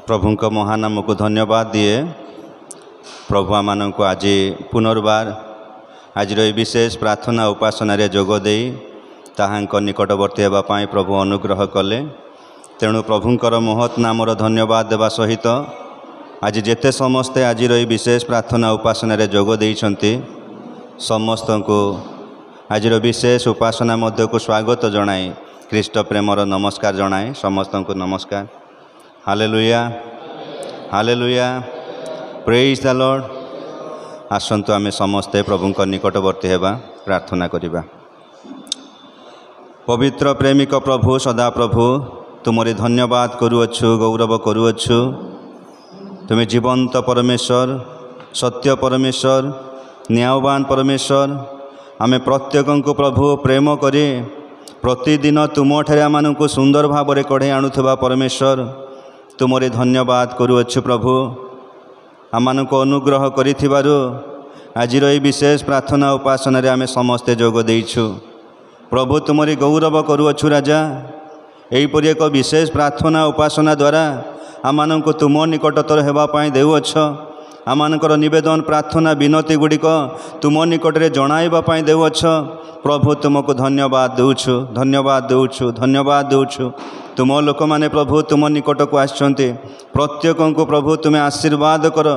प्रभु को महानाम को धन्यवाद दिए। प्रभु आमान को आज पुनर्बार आज विशेष प्रार्थना उपासना रे जोग दे ताहांको निकटवर्ती होगापाई प्रभु अनुग्रह कले। तेणु प्रभुंकर महत् नामर धन्यवाद देवा सहित आज जेते समस्ते आज विशेष प्रार्थना उपासना रे जोग देइछंती समस्त को आज विशेष उपासना मध्य को स्वागत जनाए ख्रीष्ट प्रेमर नमस्कार जनाए। समस्त को नमस्कार। Hallelujah hallelujah praise the Lord. आसंतु आमे समस्ते प्रभुंक निकटवर्ती हेबा प्रार्थना करिबा। पवित्र प्रेमिक प्रभु सदा प्रभु तुमरी धन्यवाद करुअछु, गौरव करुअछु। तुम्हें जीवंत परमेश्वर, सत्य परमेश्वर, न्यायवान परमेश्वर। आमे प्रत्येक को प्रभु प्रेम करी प्रतिदिन तुम ठारे आमान को सुंदर भाव में कढ़े आणुवा परमेश्वर तुमरी धन्यवाद करुअछु। प्रभु आमान को अनुग्रह करिथिबारु आज विशेष प्रार्थना उपासना रे आमे समस्ते जोग देइछु। प्रभु तुमरी गौरव करुअछु राजा। एहीपरि एक विशेष प्रार्थना उपासना द्वारा आमान को तुम निकटतर होगापाई देउअछ। आमानकर निवेदन प्रार्थना विनती गुड़िक तुम निकटरे जणाइबापाई देउअछ। प्रभु तुमको धन्यवाद देउछु, धन्यवाद देउछु, धन्यवाद देउछु। तुम लोक माने प्रभु तुम निकट को आछंती। प्रत्येक को प्रभु तुम्हें आशीर्वाद कर।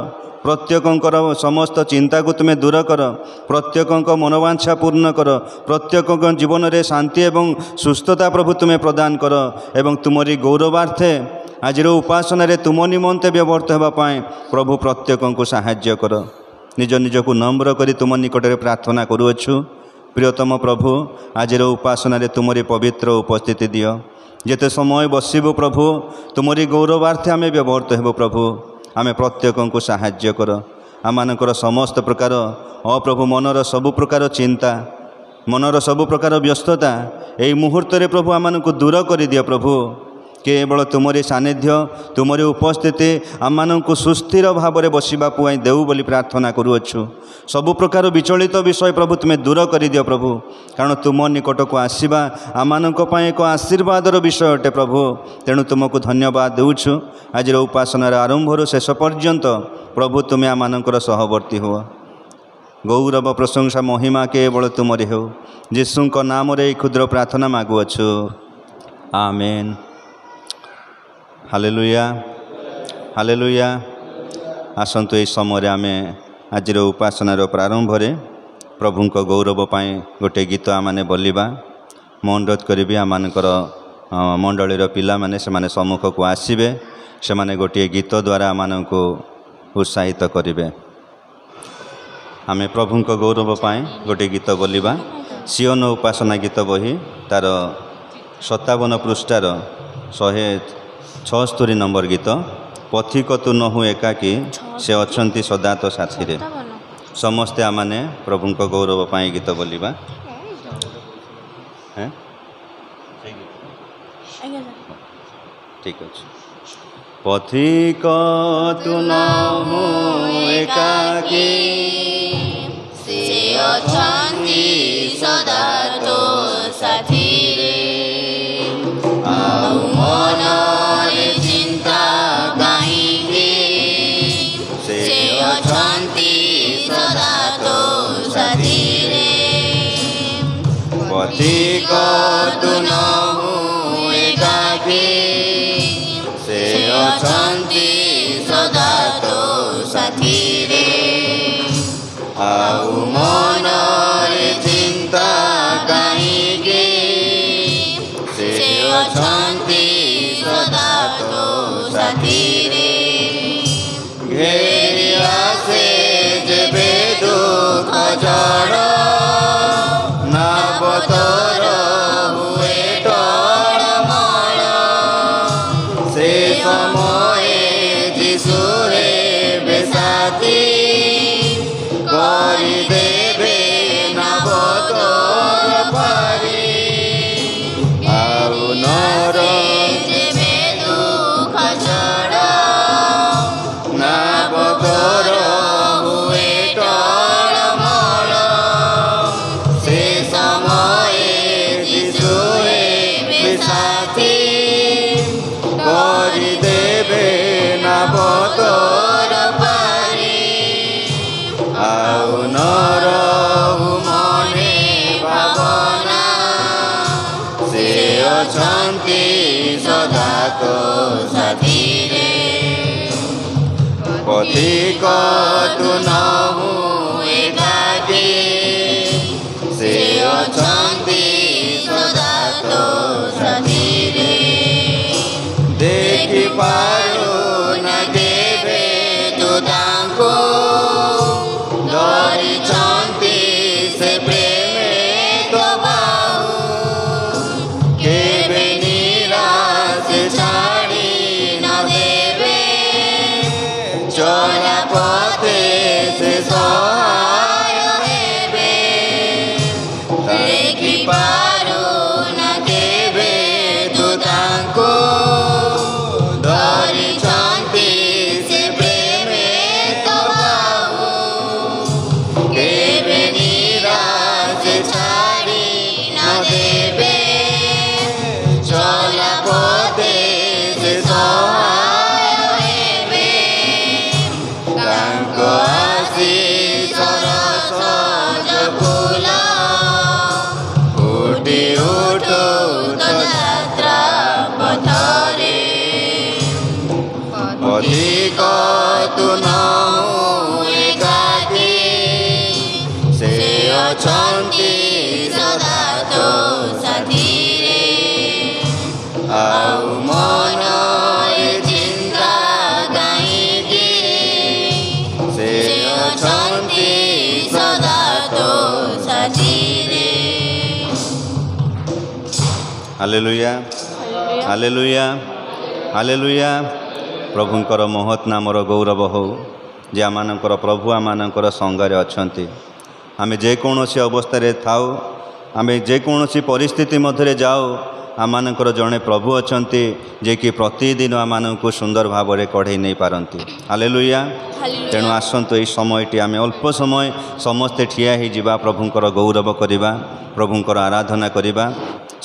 प्रत्येकंकर समस्त चिंता को तुम्हें दूर कर। प्रत्येक मनोवांछा पूर्ण कर। प्रत्येक जीवन में शांति एवं सुस्थता प्रभु तुम्हें प्रदान कर। एवं तुमरी गौरवार्थे आज उपासना रे तुम निमंते व्यवर्त होगापाई प्रभु प्रत्येक को साहाय्य कर। निज निज को नम्र करी तुम निकटरे प्रार्थना करुअछु। प्रियतम प्रभु आज उपासना रे तुमरी पवित्र उपस्थिति दियो। जेते समय बसिबु प्रभु तुमरी गौरवार्थे आमे व्यवर्त हेबु। प्रभु आमे प्रत्येक को साहाय्य कर। आमानकर समस्त प्रकार अप्रभु मनर सबु प्रकार चिंता, मनर सबु प्रकार व्यस्तता यही मुहूर्त रे प्रभु आमान को दूर कर दियो। प्रभु केवल तुमरी सानिध्य, तुमरी उपस्थिति आमान को सुस्थिर भाव में बसवा पुआई देऊ बोली प्रार्थना करुअछु। सबु प्रकार विचलित विषय प्रभु तुम्हें दूर कर दियो प्रभु, कारण तुम निकट को आसवा आमान एक आशीर्वादर विषय अटे प्रभु। तेणु तुमको धन्यवाद देउछु। आज उपासनार आरंभ शेष पर्यंत प्रभु तुम्हें आमानकर सहवर्ती हो। गौरव प्रशंसा महिमा केवल तुमरी हो। यीशुंक नाम रे क्षुद्र प्रार्थना मागुअछु, आमेन। Hallelujah hallelujah. आसंतु ये समय आमे आज उपासनार प्रारंभ रे प्रभु को गौरव पाई गोटे गीत आमाने बोलिबा। मैं अनुरोध करी आमानकर मंडलीर पिला माने से माने सम्मुख को आसबे। से माने गोटे गीत द्वारा आमान को उत्साहित करेंगे। आमे प्रभु को गौरव पाई गोटे गीत बोलिबा। सियोन उपासना गीत बही तार 57 पृष्ठार 176 नंबर गीत। पथिक तु नहु एकाकी से अछंती सदा तो साथी रे। समस्ते आमाने प्रभु को गौरव पाई गीत बोलिबा। ठीक अच्छे। पथिक तु नहु एकाकी से अछंती सदा तो साथी रे। आउ मनरे चिंता काहींकी से अछंती सदा तो साथी रे। पथिक तु नहु एकाकी से अछंती सदा तो साथी रे। आउ मनरे चिंता काहींकी से अछंती सदा तो साथी रे। घेरी आसे जेबे दुख जड़ नाबतर हुए टळमळ से समय जीशु हेबे साथी करि देबे नवतर पारी। आउ नर जेबे दुख जड़ नाब तो साथी रे पथिक तु नहु एकाकी से अछंती सदा तो साथी रे देखि पारु न देवे तू तांको धरिछंती से प्रेमे तो बाहु केबे निराश छाड़ी न देवे चला पथे से सहाय हेबे देखि पारु न केबे तू तांको धरिछंती से प्रेमे तो बाहु केबे निराश छाड़ी न देवे चला पथे से सहाय हेबे तांको आशीषर सहज फूल फुटी उठु तो यात्रा पथरे अधिक तु नहु एकाकी से अछंती सदा तो साथी रे आउ मनरे चिंता काहींकि से अछंती सदा तो साथी रे हालेलुया हालेलुया हालेलुया प्रभुंकर महत् नामर गौरव हो जे आमानकर प्रभु आमानकर संगरे अछंती आमे जेकोसी अवस्था थाऊ आमे जेकोसी परिस्थिति मध्य जाओ आमानकर जड़े प्रभु अछंती जे कि प्रतिदिन आमानकु सुंदर भाव में कढ़ई नहीं पारती हालेलुया तेणु आसतु यही समयटी आमे अल्प समय समस्ते ठिया ही जिबा प्रभुंकर गौरव करिबा प्रभुंकर आराधना करिबा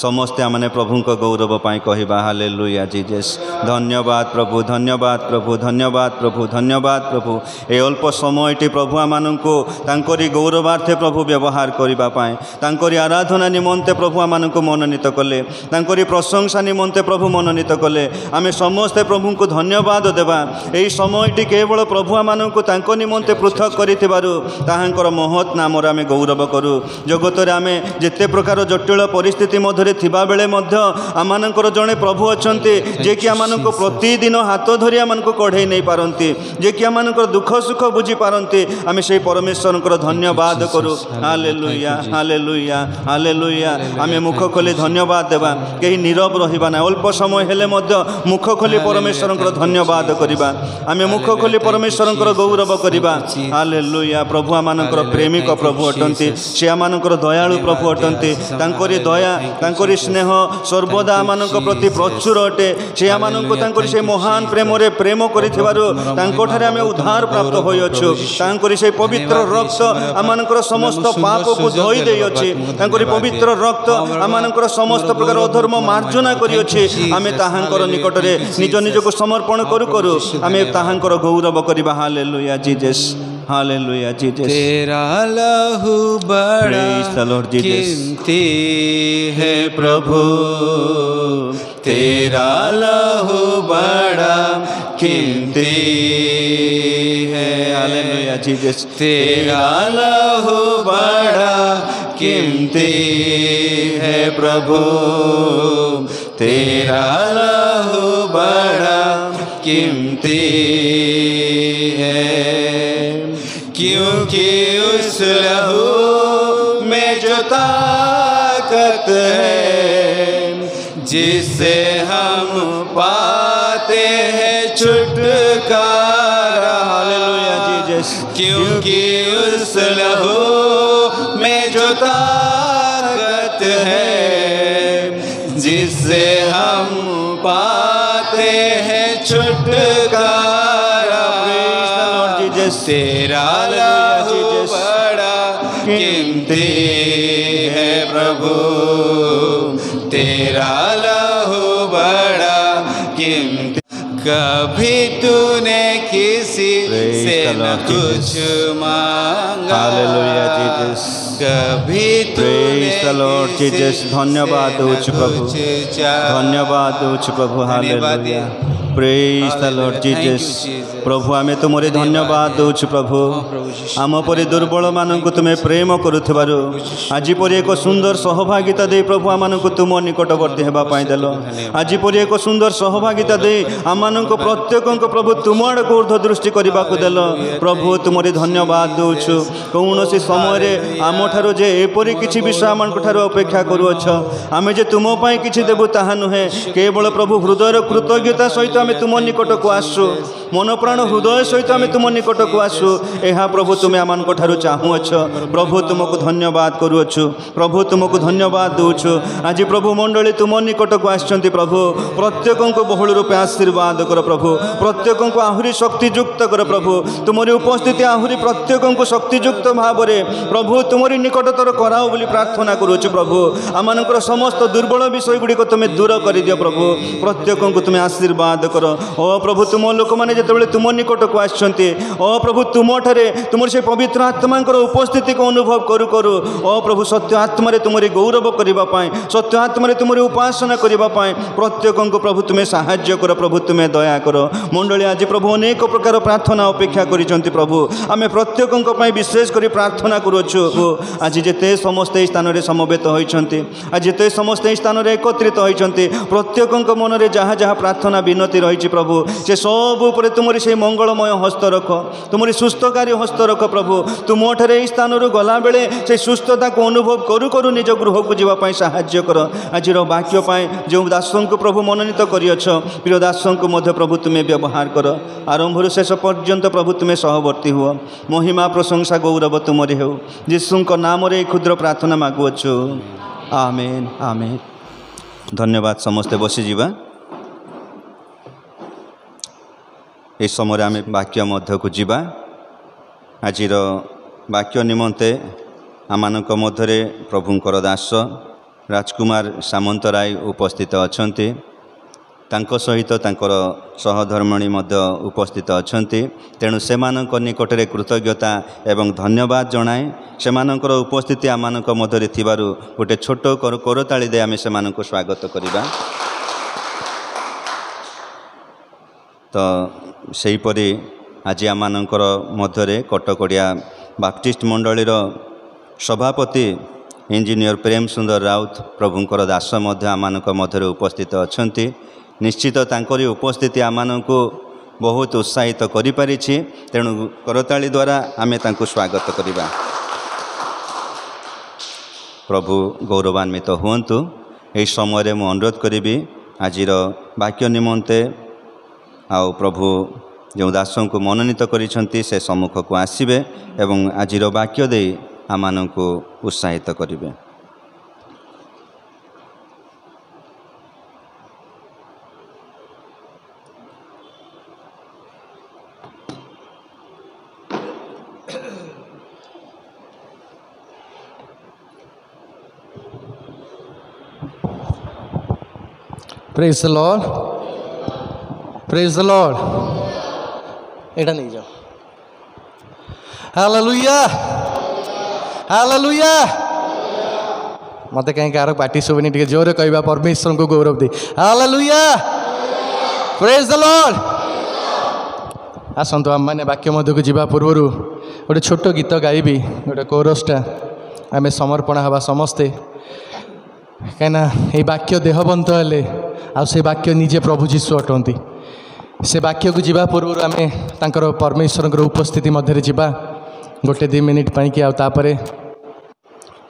समस्ते आमने प्रभुंक गौरव पाई कहवा हालेलुया जीजस धन्यवाद प्रभु धन्यवाद प्रभु धन्यवाद प्रभु धन्यवाद प्रभु ए अल्प समयटी प्रभु आमानंको तांकरी गौरवार्थे प्रभु व्यवहार करिबा पाए तांकरी आराधना निमंते प्रभु आमानंको मनोनीत कले तांकरी प्रशंसा निमंते प्रभु मनोनीत कले आमे समस्ते प्रभुंको धन्यवाद देबा एई समयटी केवल प्रभु आमानंको तांको निमंते पृथक करिथिबारु ताहांकर महत् नामर आमे गौरव करू जगतरे आमे जेते प्रकार जटिल परिस्थिति मध्य थिबा बेले मध्य आमानंकर जड़े प्रभु अछंती जे कि आमानंको प्रतिदिन हाथ धरी आमानंको कढ़ई नहीं पारंती जे कि आमानंकर दुख सुख बुझी पारंती आमे से परमेश्वरंकर धन्यवाद करू हालेलुया हालेलुया हालेलुया आमे मुख खोली धन्यवाद देबा केही नीरव रहिबा ना अल्प समय हेले मध्य मुख खोली परमेश्वरंकर धन्यवाद करिबा आमे मुख खोली परमेश्वरंकर गौरव करिबा हालेलुया प्रभु आमानंकर प्रेमिक प्रभु अटंती से आमानंकर दयालु प्रभु अटंती तांकरी दया तांकरी स्नेह सर्वदा आमानंक प्रति प्रचुर अटे से आमानंको तांकरी से महान प्रेम रे प्रेम करिथिबारु तांको ठारे आमे उद्धार प्राप्त होई अछु तांकरी से पवित्र रक्त आमानंकर समस्त पाप को धोई देई अछि तांकरी पवित्र रक्त आमानंकर समस्त प्रकार अधर्म मार्जना करी अछि आमे ताहांकर निकट रे निज निज को समर्पण करू करू आमे ताहांकर गौरव करिबा हालेलुया जीसस हालेलुया जीसस तेरा लहू बड़ा कीमती है प्रभु तेरा लहू बड़ा कीमती है हालेलुया जीसस तेरा लहू बड़ा कीमती है प्रभु तेरा लहू बड़ा कीमती है क्योंकि उस लहू में जो ताकत है जिससे हम पाते हैं छुटकारा हालेलुया जीसस क्योंकि उस लहू में जो ताकत है जिससे हम पाते हैं छुटकारा तेरा लहू बड़ा कीमती है प्रभु तेरा लहू बड़ा कीमती कभी तूने किसी से न कुछ मांगा कभी Praise the Lord Jesus. धन्यवाद दूच प्रभु, धन्यवाद दूच प्रभु, hallelujah. Praise the Lord Jesus. प्रभु आमे तुमरे धन्यवाद दूच प्रभु, आम परि दुर्बल मानकु तुमे प्रेम करुथिबारु आज परि एक सुंदर सहभागिता दे प्रभु आमानकु तुम निकटवर्ती हेबा पाई देलो। आज परि एक सुंदर सहभागिता दे आमानकु प्रत्येकंक प्रभु तुम आड़कु ऊर्ध्व दृष्टि करबाकु देलो। प्रभु तुमरे धन्यवाद दूछु। कौनसी समय रे आमठारो जे एपरि किछि विषय आमनठारो अपेक्षा करूअछ, आमे जे तुम पई किछि देबु ताहा नुहे, केवल प्रभु हृदयर कृतज्ञता सहित आमे तुम निकटकु आसु, मन प्राण हृदय सहित आमे तुम निकटकु आसु। एहा प्रभु तुमे आमनठारो चाहुअछ। प्रभु तुमको धन्यवाद करूअछु, प्रभु तुमको धन्यवाद दूछु। आज प्रभु मंडली तुम निकटकु आछंती प्रभु, प्रत्येकंको बहुल रूपे आशीर्वाद कर प्रभु, प्रत्येकंको आहुरी शक्तियुक्त कर प्रभु, तुमरी उपस्थिति आहुरी प्रत्येकंको शक्तियुक्त भावरे प्रभु तुमरी निकटतर कराओ बोली प्रार्थना करूछु प्रभु। आमानकर समस्त दुर्बल विषय गुडी को तुमे दूर कर दियो प्रभु, प्रत्येकंको तुमे आशीर्वाद कर। ओ प्रभु तुम लोक माने जेतेबेले तुम निकटकु आछंती, ओ प्रभु तुमठारे तुमर से पवित्र आत्मांकर उपस्थिति को अनुभव करू करू, ओ प्रभु सत्य आत्मा तुमरी गौरव करबा पाए, सत्य आत्मा तुमरी उपासना करबा पाए प्रत्येकंको प्रभु तुमे साहाय्य कर, प्रभु तुमे दया कर। मंडली आज प्रभु अनेक प्रकार प्रार्थना अपेक्षा करिसंती प्रभु, आमे प्रत्येकंको पई विशेष करी प्रार्थना करूछु। आज जेते समस्त स्थान रे समवेत होइछंती, आज जेते समस्त स्थान रे एकत्रित होइछंती, प्रत्येकंको मन रे जहाँ जहाँ प्रार्थना विनती रहिछि प्रभु, से सब ऊपर तुमरी से मंगलमय हस्त रख, तुमरी सुस्थकारी हस्त रख प्रभु। तुमठारे एई स्थान रु गला बेले से सुस्थता को अनुभव करू करू निज गृह को जीवा पाई साहाय्य कर। आज वाक्य पाए जो दासन को प्रभु मनोनीत करियछ, प्रिय दासन को मध्य प्रभु तुमे व्यवहार कर, आरंभ शेष पर्यंत प्रभु तुमे सहवर्ती हुआ। महिमा प्रशंसा गौरव तुमरे हो, यीशुଙ୍କ नामरे क्षुद्र प्रार्थना मागुअछु, आमेन आमेन। धन्यवाद। समस्ते बसी जीवा। ए समय आम वाक्य मध्य को जीवा। आजिर वाक्य निमंते आमानक मध्यरे प्रभुंकर दास राजकुमार सामंतराय उपस्थित अछंती, तांको सहित तांकर सहधर्मणी मध्य उपस्थित अछंती। तेणु सेमानक निकटरे कृतज्ञता एवं धन्यवाद जणाए सेमानकर उपस्थिति आमानक मध्यरे थिबारु गोटे छोट करताली दे आमे सेमानक स्वागत करिबा। तो सेहीपरि आज आमानकर मध्यरे कटकड़िया बाप्टिस्ट मंडलीर सभापति इंजीनियर प्रेम सुंदर राउत प्रभुंकर दास मध्य आमानक मध्यरे उपस्थित अछंती। निश्चित तांकरी उपस्थिति आमानकु बहुत उत्साहित करि पारिछि, तेणु करताली द्वारा आमे तांकु स्वागत करिबा। प्रभु गौरवान्वित हुअन्तु। एही समय मु अनुरोध करिबि आजिर वाक्य निमंते आउ प्रभु जो दासों को मनोनीत करिसेंती से सम्मुख को आसिबे एवं आजिर वाक्य दे आमानंकु उत्साहित करिबे। Praise the Lord. Praise the Lord. एटा नहीं जाओ। Hallelujah. Hallelujah. मत कहीं कार पार्टी सुबनी टिके जोर कहबा परमेश्वर को गौरव दे। Hallelujah. Praise the Lord. आसंतो आम माने वाक्य मध्य को जीवा पूर्व गोटे छोट गीत गाइबी, गोटे कोरसटा आमे समर्पण हवा समस्ते, कहीं ये वाक्य देहबंत हेले आ से वाक्य निजे प्रभु जीशु अटंती। से वाक्य को जीवा पूर्व आम तांकर परमेश्वर उपस्थिति मध्य जीवा गोटे 2 मिनिट पाई कि आउे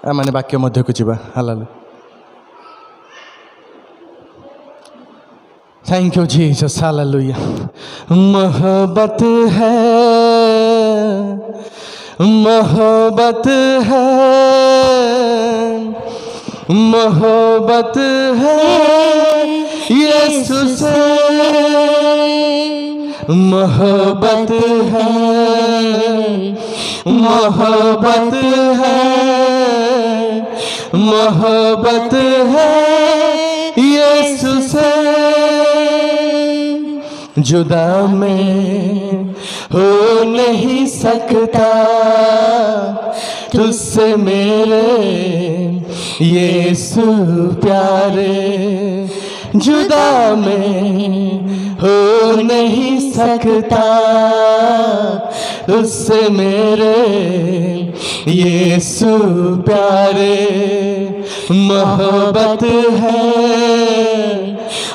आने वाक्य मध्य को जीवा। Hallelujah. Thank you Jesus. Hallelujah. मोहब्बत है, मोहब्बत है, मोहब्बत है यीशु से, मोहब्बत है, मोहब्बत है, मोहब्बत है यीशु से। जुदा मैं हो नहीं सकता, तुझसे मेरे यीशु प्यारे, जुदा मैं हो नहीं सकता तुझसे मेरे यीशु प्यारे। मोहब्बत है,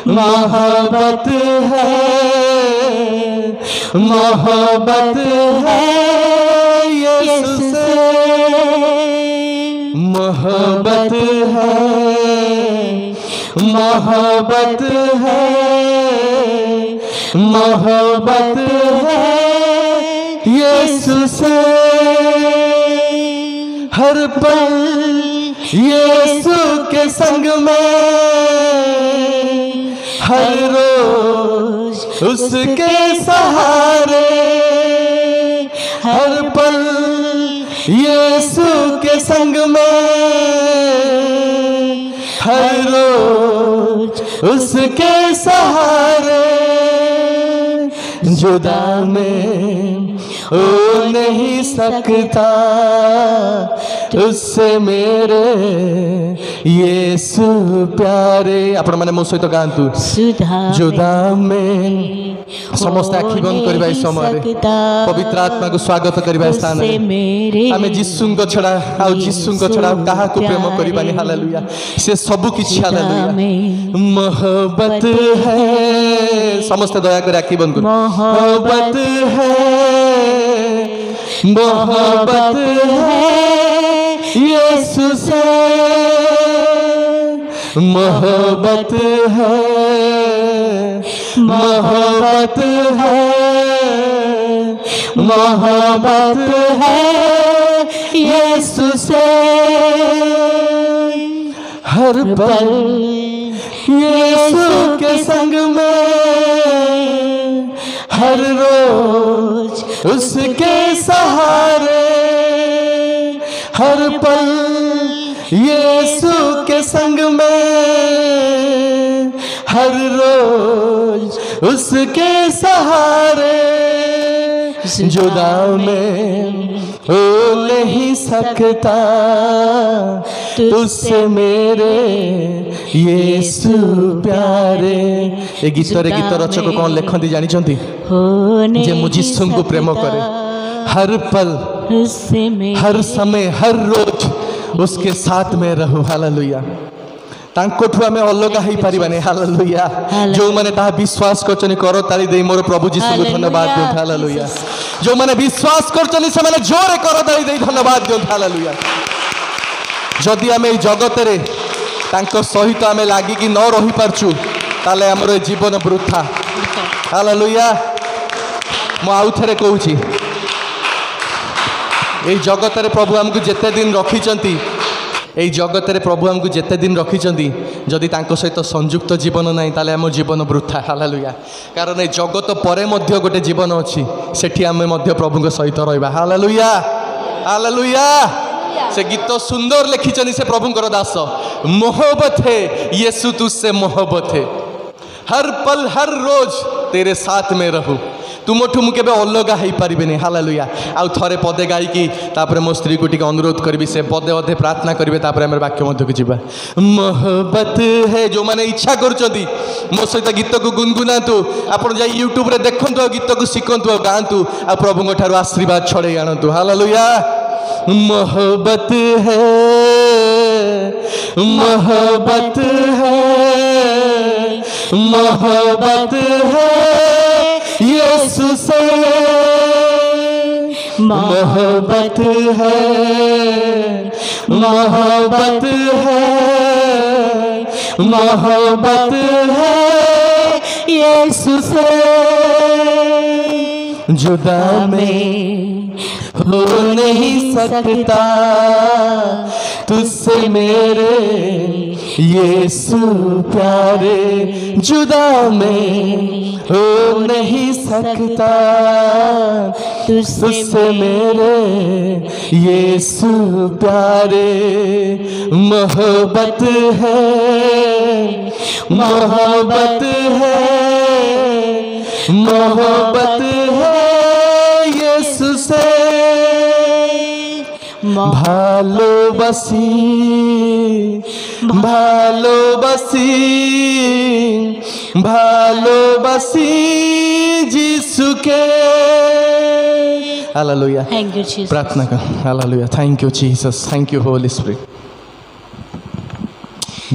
मोहब्बत है, मोहब्बत है यीशु से, मोहब्बत है, मोहब्बत है, मोहब्बत है यीशु से। हर पल यीशु के संग में, हर रोज उसके सहारे, हर पल यीशु के संग में, हर रोज उसके सहारे। जुदा मैं हो नहीं सकता तुझसे मेरे यीशु प्यारे। आपण माने मो सहित गांतु, जुदा में समस्त आखि बंद करबा इस समय पवित्र आत्मा को स्वागत करबा स्थान आमे जिसुंग छड़ा आ जिसुंग छड़ा काहा को प्रेम करबानी। हालेलुया, से सब किछ। हालेलुया, मोहब्बत है, समस्त दया कर आखि बंद कर। मोहब्बत है, मोहब्बत है यीशु से, मोहब्बत है, मोहब्बत है, मोहब्बत है यीशु से। हर पल यीशु के संग में, हर रोज उसके सहारे, हर पल यीशु के संग में, हर रोज उसके सहारे। जुदा मैं हो नहीं सकता तुझसे मेरे यीशु प्यारे। ए गीत रचक कौन लिखती जानी जे मु यीशु को प्रेम करे, हर पल, हर समय, हर रोज उसके साथ में रहूं। हालेलुया, तांकोठु आमे अलगा हेई परिबानी। हालेलुया, जो माने ता विश्वास करछनी करो ताली देई मोर प्रभु यीशु को धन्यवाद दियो। हालेलुया, जो माने विश्वास करछनी से माने जोरे करो ताली देई धन्यवाद दियो। हालेलुया, जदि आमे जगत रे तांको सहित आमे लागी कि न रही पारछु ताले हमर जीवन वृथा। हालेलुया, मु आउ थरे कहूची, ए जगत रे प्रभु हमको जेते दिन रखिचंती, এই জগতের প্রভু আমাকে যেতে দিন রখিছন্তি, যদি তাঙ্ক সহিত সংযুক্ত জীবন নাই তাহলে আমার জীবন বৃথা। হালেলুয়া, কারণ এই জগত পরে মধ্য গোটে জীবন অছি, সেটি আমি মধ্য প্রভুঙ্ক সহিত রহিবা। Hallelujah, hallelujah. से गीत सुंदर लिखिछन से प्रभुंकर दास, मोहब्बत है यीशु तुझसे मोहब्बत है, हर पल हर रोज तेरे साथ में रहूं, तुमठू मुझे अलगा हो पारे। हालेलुया, आउ थे पदे गायिकी तापर मो स्त्री को टी अनुरोध करी से पदे अधे प्रार्थना करेंगे, तापर आम वाक्य मध्य को जीवा। मोहब्बत है, जो मैंने इच्छा कर मो सहित गीत को गुनगुनातु, आप यूट्यूब रे देखु, गीत को शिखु, गाँतु, आ प्रभु ठार आशीर्वाद छड़े आणतु। हालेलुया, मोहब्बत है, मोहब्बत है, मोहब्बत है यीशु से, मोहब्बत है, मोहब्बत है, मोहब्बत है यीशु से। जुदा मैं हो नहीं सकता तुझसे मेरे यीशु प्यारे, जुदा मैं हो नहीं सकता तुझसे मेरे यीशु प्यारे। मोहब्बत है, मोहब्बत है, मोहब्बत है यीशु से, ভালোবাসি ভালোবাসি ভালোবাসি যিশুকে। हालेलुया। Thank you, Jesus. प्रार्थना कर। Hallelujah. Thank you Jesus, thank you Holi spirit.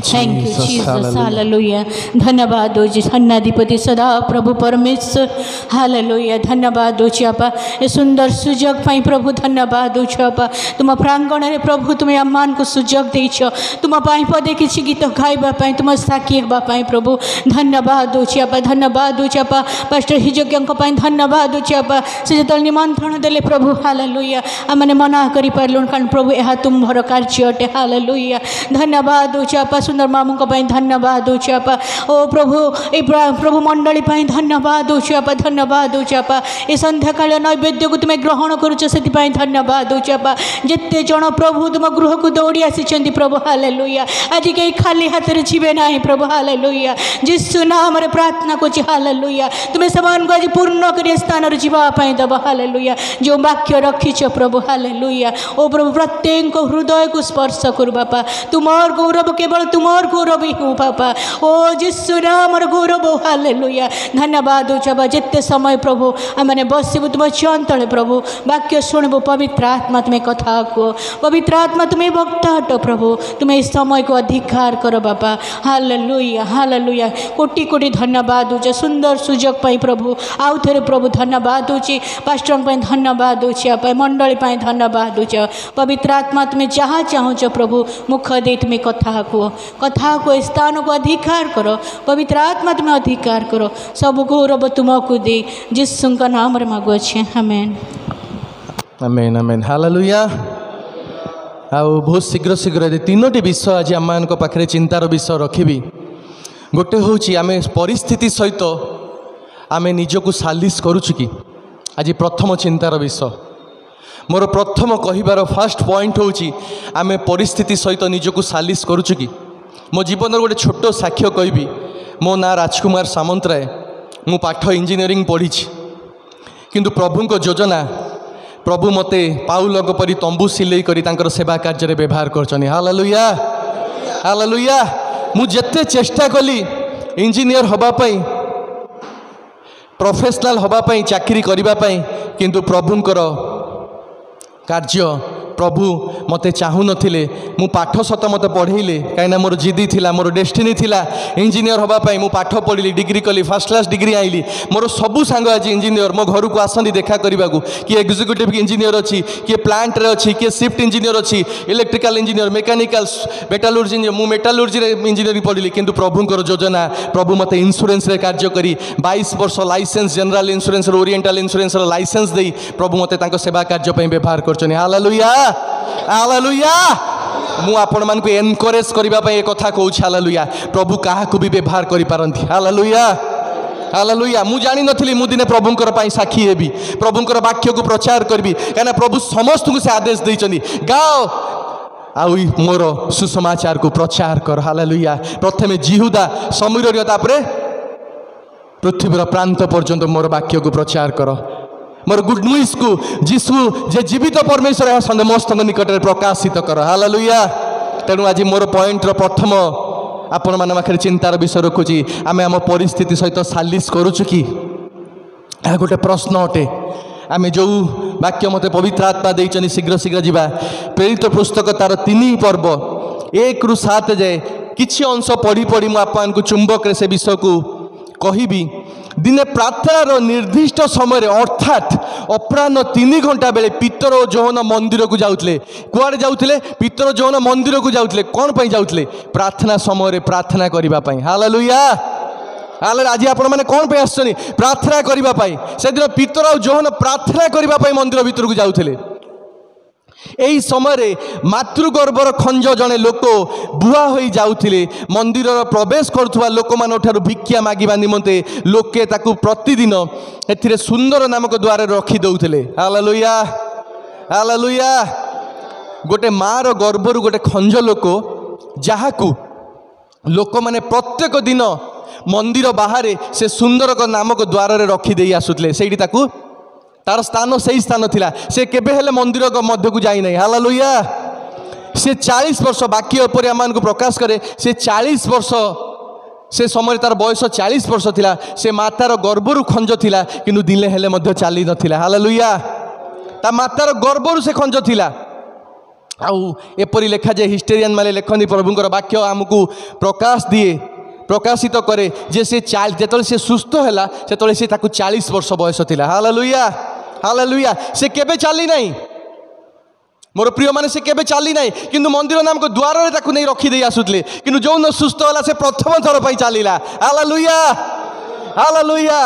Thank you Jesus. Hallelujah. धन्यवाद हो जी धन्याधिपति सदा प्रभु परमेश्वर। हालेलुया। धन्यवाद हो आपा ए सुंदर सुजोग पाई प्रभु। धन्यवाद हो आपा तुम प्रांगण में प्रभु तुम्हें आम्मान को सुजोग देछ तुम पाई पदे किसी गीत गाइबा पाई तुम साक्षी हेबा पाई प्रभु। धन्यवाद हो आपा धन्यवाद हो आपा पास्टर हिजोग्य पाई धन्यवाद हो आपा से जो निमंत्रण देले प्रभु। हालेलुया। आमने मना करि पारलु कारण प्रभु यह तुम्हार कार्य अटे। हालेलुया। धन्यवाद हो आपा सुंदर मामू को धन्यवाद हो आपा। ओ प्रभु ए प्रभु मंडली धन्यवाद हो आपा। धन्यवाद हो आपा ए संध्या काल नैवेद्य को तुम्हें ग्रहण करुच से धन्यवाद हो आपा। जिते जन प्रभु तुम गृह को दौड़ी आसी प्रभु। हालेलुया। आज कहीं खाली हाथ में जीवे ना प्रभु। हालेलुया। जिसु नाम रे प्रार्थना करुछि। हालेलुया। तुम्हें समान को आज पूर्ण कर स्थान जीवाई दब। हालेलुया। जो वाक्य रखीच प्रभु। हालेलुया। ओ प्रभु प्रत्येक हृदय को स्पर्श कर बापा। तुमार गौरव केवल तुमार गौरव ही हो बापा। ओ जिसु नाम गौरव। हालेलुया। धन्यवाद हो बाबा। जिते समय प्रभु आमने बसबू तुम चंतले प्रभु वाक्य शुणबू। पवित्र आत्मा तुम्हें कथा कह। पवित्र आत्मा तुम्हें भक्त हट प्रभु। तुम्हें इस समय को अधिकार कर बाबा। हालेलुया। हालेलुया। कोटि कोटि धन्यवाद हो सुंदर सुजोग पाई प्रभु। आउ थे प्रभु धन्यवाद हो पास्टर धन्यवाद हो मंडली धन्यवाद हो। पवित्र आत्मा तुम्हें जहाँ चाहूच प्रभु मुख दे तुम्हें कथा को स्थान को अधिकार करो। पवित्र आत्मा तुम्हें अधिकार करो। सब गौरव तुमको दे जिसु का नाम रे मागुछे। आमेन आमेन आमेन। हालेलुया। आउ बहुत शीघ्र शीघ्र तीनोटी विषय आज आम पाखे चिंतार विषय रखी। गोटे हूँ आम परिस्थिति सहित आम निजक सालिश करुचु कि आज प्रथम चिंतार विषय मोर प्रथम कहबार फास्ट पॉइंट हूँ आम परिस्थिति सहित निजक सालिश करुचु कि। मो जीवन गोटे छोट साक्ष्य कहबी। मो ना राजकुमार सामंतराय। मु पाठ इंजीनियरिंग पढ़ी किंतु प्रभु को योजना प्रभु मते पाउल परी तंबू सिले करी तांकर सेवा कार्य रे व्यवहार करछनी। हालेलुया। हालेलुया। मु जेते चेष्टा कली इंजीनियर हबा पई प्रोफेशनल हबा पई चाकरी करिबा पई किंतु प्रभुंकर कार्य प्रभु मते चाहू नथिले। मु पाठ सत मते पढ़ेले कहीं मोर जिदी थिला मोर डेस्टिनी थिला इंजीनियर हबा पई। मु पाठ पढ़ी डिग्री कली फर्स्ट क्लास डिग्री आइली। मोर सबू सांग आज इंजीनियर मो घर को आसती देखा करने को। किए एग्जीक्यूटिव इंजीनियर अच्छी किए प्लांट रे अच्छी किए शिफ्ट इंजीनियर अच्छी इलेक्ट्रिकल इंजीनियर मेकानिकल मेटालुर्जी इंजीनियर मु मेटालुर्जी इंजीनियरिंग पढ़ी किंतु प्रभुंकर योजना प्रभु मते इंश्योरेंस रे कार्य करी 22 वर्ष licence general insurance Oriental Insurance licence दे प्रभु मते तांको सेवा कार्य पई व्यवहार करछनी। हालेलुया। हालेलुया। मु आपण मान को एनकरेज करबा पई एक कथा कहूछ। हालेलुया। प्रभु काहा को भी व्यवहार करि पारंती। हालेलुया। हालेलुया। मु जानि नथिली मु दिने प्रभुंकर पई साक्षी हेबी प्रभुंकर वाक्य को प्रचार करबी काना प्रभु समस्त को से आदेश दैचनी गाओ आउ मोर सुसमाचार को प्रचार कर। हालेलुया। प्रथमे जिहुदा समुद्र तापरे पृथ्वीर प्रांत पर्यंत मोर वाक्य को प्रचार कर। मोर गुड न्यूज को जीशु जे जीवित परमेश्वर है समस्त निकट में प्रकाशित कर। हालेलुया। तेणु आज मोर पॉइंट प्रथम आपण मान पाखे चिंतार विषय रखुची आम आम परिस्थिति सहित सालिश करुचु कि। गोटे प्रश्न अटे आम जो वाक्य मते पवित्र आत्मा देइचनी शीघ्र शीघ्र जीवा प्रेरित पुस्तक तार 3 पर्व 1 ରୁ 7 जाए किछि अंश पढ़ी पढ़ी मु आपन को चुंबक रे से विषय को कहिबी। दिने प्रार्थनार निर्दिष्ट समय अर्थात अपराह्न 3 घंटा बेले पितर और जोहन मंदिर को जाउतले। कुआड़े जाउतले? पितर जोहन मंदिर को जाउतले। कौन पई जाउतले? प्रार्थना समय प्रार्थना करिबा पई। हालेलुया। हालेलुया। आज आपण माने कौन पे आछनी? प्रार्थना करिबा पई। से दिन पितर और जोहन प्रार्थना करिबा पई मंदिर भीतर को जाउतले। यही समय मातृगर्भर खंज जड़े लोक बुआ हो जाउथिले। मंदिर प्रवेश करुवा लोक मान भिक्षा मागिबा निमंते लोके ताकू प्रतिदिन एथिरे सुंदर नामक द्वार रखी दउथिले। हालेलुया। हालेलुया। गोटे मार गर्भरु गोटे खंज लोक जहाकू लोक माने प्रत्येक दिन मंदिर बाहर से सुंदर नामक द्वार रखी दे आसुतले। सेठी ताकू तार स्थान से ही स्थान थिला से केबे हेले मंदिर मध्य को जाई नहीं हालेलुया से 40 वर्ष बाकी उपर आम प्रकाश करे से 40 वर्ष से समय तार बयस 40 वर्ष थिला से मातार गर्भरू खंज थिला किंतु दिले हेले मध्य चली नथिला हालेलुया ता मातार गर्भरू से खंज थिला आउ एपरी लेखा जे हिस्टोरियन माने लेखनी प्रभुंकर वाक्य आमको प्रकाश दिए प्रकाशित करे जे से जेतले से सुस्थ हैला सेतले से ताकू 40 वर्ष बयस थिला हालेलुया हालेलुया से केबे चली नहीं मोर प्रिय माने से केबे चली नहीं किंतु मंदिर नाम को द्वार रे ताकू नहीं रखी दे आसुतले किंतु जो न सुस्थ होला से प्रथम थर पई चलीला हालेलुया हालेलुया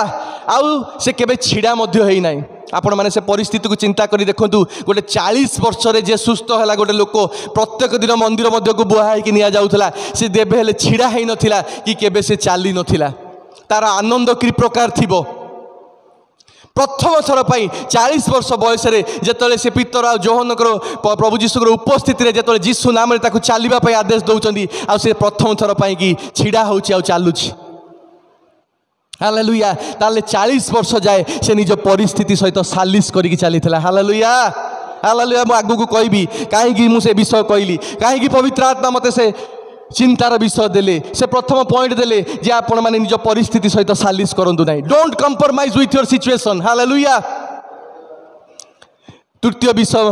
आउ से केबे छिड़ा मध्य हेई नहीं आपण माने से परिस्थिति को चिंता करी देखंतु गोटे 40 वर्ष रे जे सुस्थ हैला गोटे लोक प्रत्येक दिन मंदिर मध्य को बुहाई कि निया जाउथला से देबे हेले छिड़ा हेई नथिला कि केबे से चाली नथिला तार आनंद कि प्रकार थिबो प्रथम थर पर 40 वर्ष बयस जिते से पितर आ जोहनकर प्रभु जीशुकर उपस्थिति जिते जीशु नाम चलने आदेश दौरान से प्रथम थर पर कि छिड़ा हो चलुची हालेलुया ताले 40 वर्ष जाए से निज परिस्थिति सहित सालिश करके चली हालेलुया हालेलुया मु आगु को कहबी कहीं मुझे विषय कहली कहीं पवित्र आत्मा मते से चिंतार विषय देले से प्रथम पॉइंट देले जे आपण माने निज परिस्थिति सहित सालिश करंतु नाही don't compromise with your situation hallelujah तृतीय विषय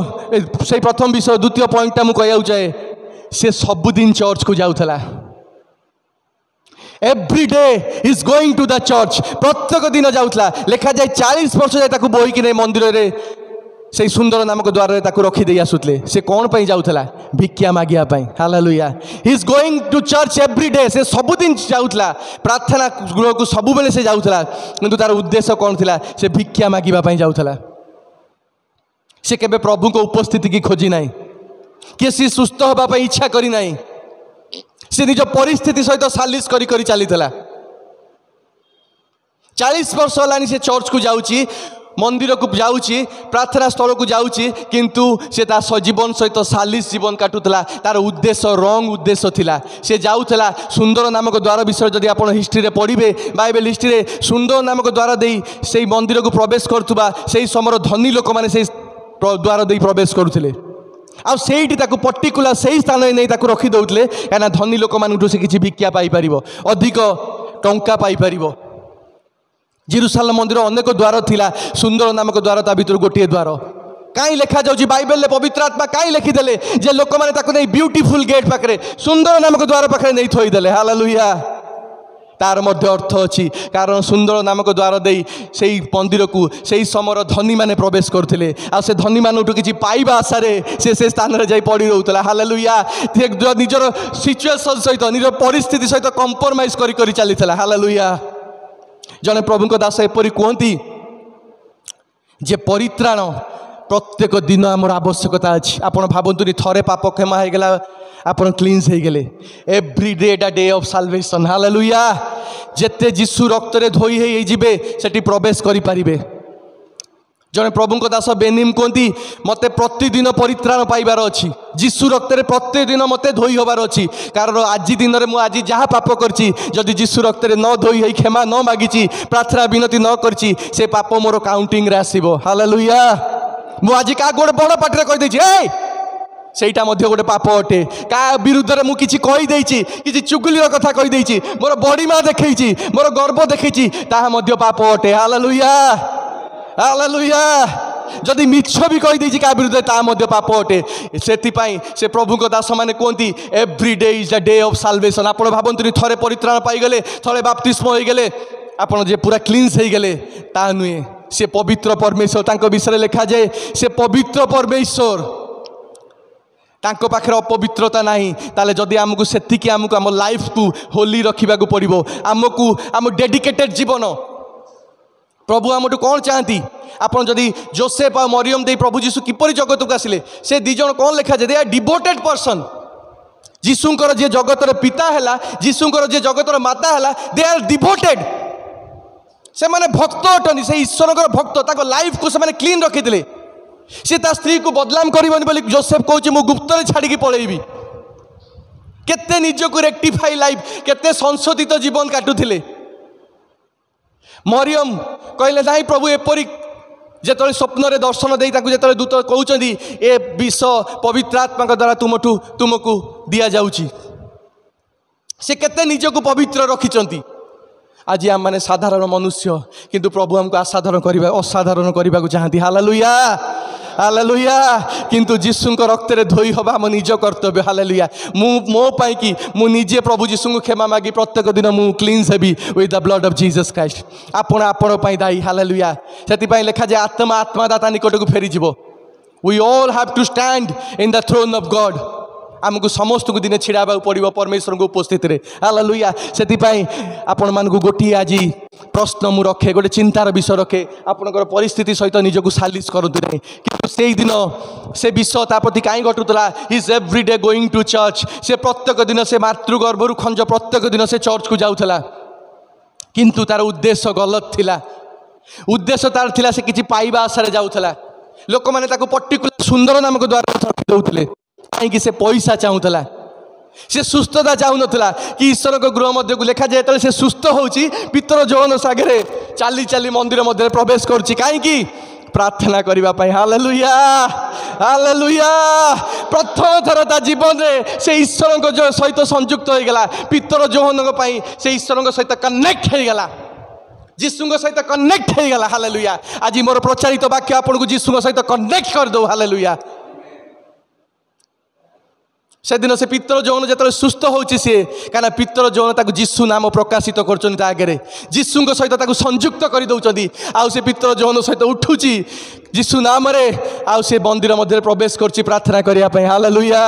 से प्रथम विषय द्वितीय पॉइंट मु कहया चाहे से सबुदिन चर्च को जाउथला every day is going to the church प्रत्येक दिन जाउथला लेखा जाए 40 वर्ष जाए ताकू बोही कि नहीं मंदिर रे से सुंदर नामक द्वार रे ताकू रखी दे आसुतले से कौन पई जाउथला भिक्षा मागिया पई hallelujah he is going to church every day से सबुदिन जाउथला प्रार्थना गृह को सब बेले से जाउथला किंतु तार उद्देश्य कौन थिला से भिक्षा मागिबा पई जाउथला से केबे प्रभु को उपस्थिति की खोजी नाही कि से सुस्थ होबा पई इच्छा करी नाही से निज परिस्थिति सहित सालिश करी करी चली 40 वर्ष होलानी से चर्च को जाउची मंदिर को जाउची प्रार्थना स्थल को जाउची किंतु से ता जीवन सहित सालिश जीवन काटुतला तार उद्देश्य रंग उद्देश्य थिला से जाउतला सुंदर नामक द्वार विषय जदि आपण हिस्ट्री रे पढ़िबे बाइबल हिस्ट्री रे सुंदर नामक द्वार देई से मंदिर को प्रवेश करथुबा से समर धनी लोक माने से द्वार देई प्रवेश करुथिले आउ सेठी ताकू पर्टिकुलर से स्थान नहीं ताकू रखी दउतले काना धनी लोक मानू से किछि भिक्षा पाई परिबो अधिक टंका पाई परिबो जेरुसालेम मंदिर अनेक द्वार थिला सुंदर नामक द्वार ता भीतर गोटे द्वार कहीं लिखा जाउची बाइबल ले पवित्र आत्मा कहीं लिखिदेले जे लोक माने ताकू नहीं ब्यूटीफुल गेट पाखरे सुंदर नामक द्वार पाखरे नहीं थोई देले हालेलुया तार मध्य अर्थ अच्छी कारण सुंदर नामक द्वार दे से मंदिर को से समर धनी माने प्रवेश करथिले आ से धनी मानटू किछि पाइबा आशा रे से स्थान रे जाई पड़ी रहउतला हालेलुया निजर सिचुएशन सहित निज परिस्थिति सहित कंप्रोमाइज करी करी चलीथला हालेलुया जने प्रभु को दास एपरी कहती जे परित्राण प्रत्येक दिन आमर आवश्यकता अच्छी आपड़ भावतुनि थरे पाप क्षमा हो गला आपन क्लीन्स हो गले every day Etah day of solvation hallelujah जेते जीशु रक्त रे धोई हे जिबे सेठी प्रवेश करि पारिबे जने प्रभु को दास बेनिम कहती मते प्रतिदिन परित्राण पाइबार अच्छी जीशु रक्त रे प्रतिदिन मते धोई होबार अच्छी कारण आज दिन में मुझे जहाँ पाप करछि जदि जीशु रक्त रे न धोई हे क्षमा न मागिछि प्रार्थना विनती न करछि से पाप मोर काउंटिंग रे आसीबो हालेलुया मु आज का गोटे बड़ पार्टी कहि दैछि ए सेटा मध्य गोटे पाप अटे का विरुद्ध में मुझे कहीदेछि किछि चुगुलीर कथा कहि दैछि मोर बड़ी माँ देखैछि मोर गर्व देखैछि ताहा मध्य पाप अटे हालेलुया हालेलुया जदि मिछ भी कहि दैछि का विरुद्ध ता मध्य पाप अटे सेतिपाई से प्रभु को दास माने कहती every day is the day of solvation आपण भावंतुनि थरे परित्राण पाई गले थरे बपतिस्म होई गले आपण जे पूरा क्लीन्स हो गले ता नुहे से पवित्र परमेश्वर तांको विषय लिखा जाए से पवित्र परमेश्वर तांको पाखे अपवित्रता नहीं ताले जदि आमको सेतिकी आमको आम लाइफ को होली रखा पड़ो आमको आम डेडिकेटेड जीवन प्रभु आमठू कौन चाहती आपड़ जदि जोसेफ और मरियम दे प्रभु जीशु किपरि जगत को आसिले से दी जन कौन लिखा जाए दे आर डिवोटेड पर्सन जीशुंकर जे जगतर पिता है जीशुंकर जे जगतर माता है दे आर डिवोटेड से माने भक्त अटनी से ईश्वर भक्त ताको लाइफ को से माने क्लीन रखी सी ता स्त्री को बदलाम करबनी बोली जोसेफ कहूँ मु गुप्त छाड़ी पलैबी केते निज को रेक्टिफाई लाइफ केते संशोधित जीवन काटुथिले मरियम कहले नहीं प्रभु एपरी ଯେତେବେଳେ ସ୍ୱପ୍ନରେ ଦର୍ଶନ ଦେଇ ତାକୁ ଯେତେବେଳେ ଦୂତ କହୁଛନ୍ତି ଏ ବିଷ ପବିତ୍ର ଆତ୍ମାଙ୍କ ଦ୍ୱାରା ତୁମକୁ ଦିଆଯାଉଛି, ସେ କେତେ ନିଜକୁ ପବିତ୍ର ରଖିଛନ୍ତି। ଆଜି ଆମମାନେ ସାଧାରଣ ମନୁଷ୍ୟ, କିନ୍ତୁ ପ୍ରଭୁ ଆମକୁ ଅସାଧାରଣ କରିବାକୁ ଚାହାନ୍ତି। Hallelujah hallelujah. କିନ୍ତୁ ଯୀଶୁଙ୍କ ରକ୍ତରେ ଧୋଇ ହେବା ଆମ ନିଜ କର୍ତ୍ତବ୍ୟ। ହାଲେଲୁୟା। ମୋ ପାଇଁ କି ମୁଁ ନିଜେ ପ୍ରଭୁ ଯୀଶୁଙ୍କୁ କ୍ଷମା ମାଗି ପ୍ରତ୍ୟେକ ଦିନ ମୁଁ କ୍ଲିନ୍ସ ହେବି with the blood of Jesus Christ. ଆପଣ ପାଇଁ ଦାୟୀ। ହାଲେଲୁୟା। ସେଥିପାଇଁ ଲେଖାଯାଏ ଆତ୍ମାଦାତା ନିକଟକୁ ଫେରିଯିବ। We all have to stand in the throne of God. ଆମକୁ ସମସ୍ତଙ୍କୁ ଦିନେ ଛିଡ଼ା ହେବାକୁ ପଡ଼ିବ ପରମେଶ୍ୱରଙ୍କ ଉପସ୍ଥିତିରେ। ହାଲେଲୁୟା। ସେଥିପାଇଁ ଆପଣମାନଙ୍କୁ ଗୋଟିଏ ଆଜି ପ୍ରଶ୍ନ ମୁଁ ରଖେ, ଗୋଟେ ଚିନ୍ତାର ବିଷୟ ରଖେ। ଆପଣଙ୍କର ପରିସ୍ଥିତି ସହିତ ନିଜକୁ ସାଲିସ କରନ୍ତୁ ନାହିଁ। କିନ୍ତୁ ସେଇଦିନ ସେ ବିଷୟ ତା ପ୍ରତି କାହିଁ ଘଟୁଥିଲା? Is every day going to church. ସେ ପ୍ରତ୍ୟେକ ଦିନ ସେ ମାତୃଗର୍ଭରୁ ଖଞ୍ଜ ପ୍ରତ୍ୟେକ ଦିନ ସେ ଚର୍ଚ୍ଚକୁ ଯାଉଥିଲା, କିନ୍ତୁ ତାର ଉଦ୍ଦେଶ୍ୟ ଗଲତ ଥିଲା। ଉଦ୍ଦେଶ୍ୟ ତାର ଥିଲା ସେ କିଛି ପାଇବା ଆଶାରେ ଯାଉଥିଲା। ଲୋକମାନେ ତାକୁ ପର୍ଟିକୁଲାର ସୁନ୍ଦର ନାମକ ଦ୍ୱାରା ରଖିଦେଉଥିଲେ, କାହିଁକି? ସେ ପଇସା ଚାହୁଁଥିଲା, ସେ ସୁସ୍ଥତା ଚାହୁଁନଥିଲା। କି ଈଶ୍ୱରଙ୍କ ଗୃହ ମଧ୍ୟକୁ ଲେଖାଯାଏ ଯେତେବେଳେ ସେ ସୁସ୍ଥ ହେଉଛି, ପିତର ଯୋହନ ସାଗରେ ଚାଲି ଚାଲି ମନ୍ଦିର ମଧ୍ୟରେ ପ୍ରବେଶ କରୁଛି, କାହିଁକି? ପ୍ରାର୍ଥନା କରିବା ପାଇଁ। Hallelujah hallelujah. ପ୍ରଥମ ଥର ତା ଜୀବନରେ ସେ ଈଶ୍ୱରଙ୍କ ସହିତ ସଂଯୁକ୍ତ ହୋଇଗଲା। ପିତର ଯୋହନଙ୍କ ପାଇଁ ସେ ଈଶ୍ୱରଙ୍କ ସହିତ କନେକ୍ଟ ହୋଇଗଲା, ଯୀଶୁଙ୍କ ସହିତ କନେକ୍ଟ ହୋଇଗଲା। ହାଲେଲୁୟା। ଆଜି ମୋର ପ୍ରଚାରିତ ବାକ୍ୟ ଆପଣଙ୍କୁ ଯୀଶୁଙ୍କ ସହିତ କନେକ୍ଟ କରିଦେଉ। ହାଲେଲୁୟା। ସେଦିନ ସେ ପିତର ଯୌନ ଯେତେବେଳେ ସୁସ୍ଥ ହେଉଛି, ସିଏ କାହିଁକିନା ପିତର ଯୌନ ତାକୁ ଯୀଶୁ ନାମ ପ୍ରକାଶିତ କରୁଛନ୍ତି ତା ଆଗରେ, ଯୀଶୁଙ୍କ ସହିତ ତାକୁ ସଂଯୁକ୍ତ କରିଦେଉଛନ୍ତି। ଆଉ ସେ ପିତର ଯୌନ ସହିତ ଉଠୁଛି ଯୀଶୁ ନାମରେ, ଆଉ ସେ ମନ୍ଦିର ମଧ୍ୟରେ ପ୍ରବେଶ କରୁଛି ପ୍ରାର୍ଥନା କରିବା ପାଇଁ। Hallelujah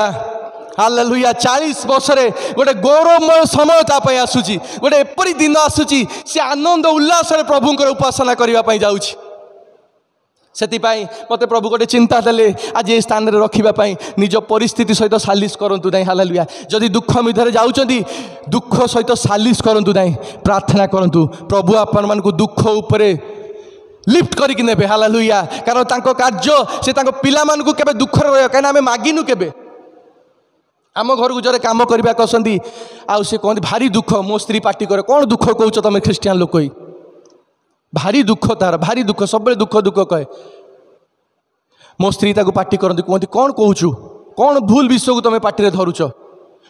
hallelujah. 40 ବର୍ଷରେ ଗୋଟେ ଗୌରବମୟ ସମୟ ତା ପାଇଁ ଆସୁଛି, ଗୋଟେ ଏପରି ଦିନ ଆସୁଛି ସେ ଆନନ୍ଦ ଉଲ୍ଲାସରେ ପ୍ରଭୁଙ୍କର ଉପାସନା କରିବା ପାଇଁ ଯାଉଛି। ସେଥିପାଇଁ ମୋତେ ପ୍ରଭୁ ଗୋଟେ ଚିନ୍ତା ଦେଲେ ଆଜି ଏ ସ୍ଥାନରେ ରଖିବା ପାଇଁ। ନିଜ ପରିସ୍ଥିତି ସହିତ ସାଲିସ କରନ୍ତୁ ନାହିଁ। ହାଲେଲୁୟା। ଯଦି ଦୁଃଖ ମଧ୍ୟରେ ଯାଉଛନ୍ତି, ଦୁଃଖ ସହିତ ସାଲିସ କରନ୍ତୁ ନାହିଁ, ପ୍ରାର୍ଥନା କରନ୍ତୁ। ପ୍ରଭୁ ଆପଣମାନଙ୍କୁ ଦୁଃଖ ଉପରେ ଲିଫ୍ଟ କରିକି ନେବେ। ହାଲେଲୁୟା। କାରଣ ତାଙ୍କ କାର୍ଯ୍ୟ ସେ ତାଙ୍କ ପିଲାମାନଙ୍କୁ କେବେ ଦୁଃଖରେ ରହିବ, କାହିଁକିନା ଆମେ ମାଗିନୁ କେବେ। ଆମ ଘରକୁ ଜଣେ କାମ କରିବାକୁ ଆସନ୍ତି, ଆଉ ସେ କହନ୍ତି ଭାରି ଦୁଃଖ। ମୋ ସ୍ତ୍ରୀ ପାଟି କରେ, କ'ଣ ଦୁଃଖ କହୁଛ ତମେ ଖ୍ରୀଷ୍ଟିଆନ ଲୋକ? ଭାରି ଦୁଃଖ, ତାର ଭାରି ଦୁଃଖ, ସବୁବେଳେ ଦୁଃଖ କହେ। ମୋ ସ୍ତ୍ରୀ ତାକୁ ପାଟି କରନ୍ତି, କୁହନ୍ତି କ'ଣ କହୁଛୁ, କ'ଣ ଭୁଲ ବିଷୟକୁ ତମେ ପାଟିରେ ଧରୁଛ?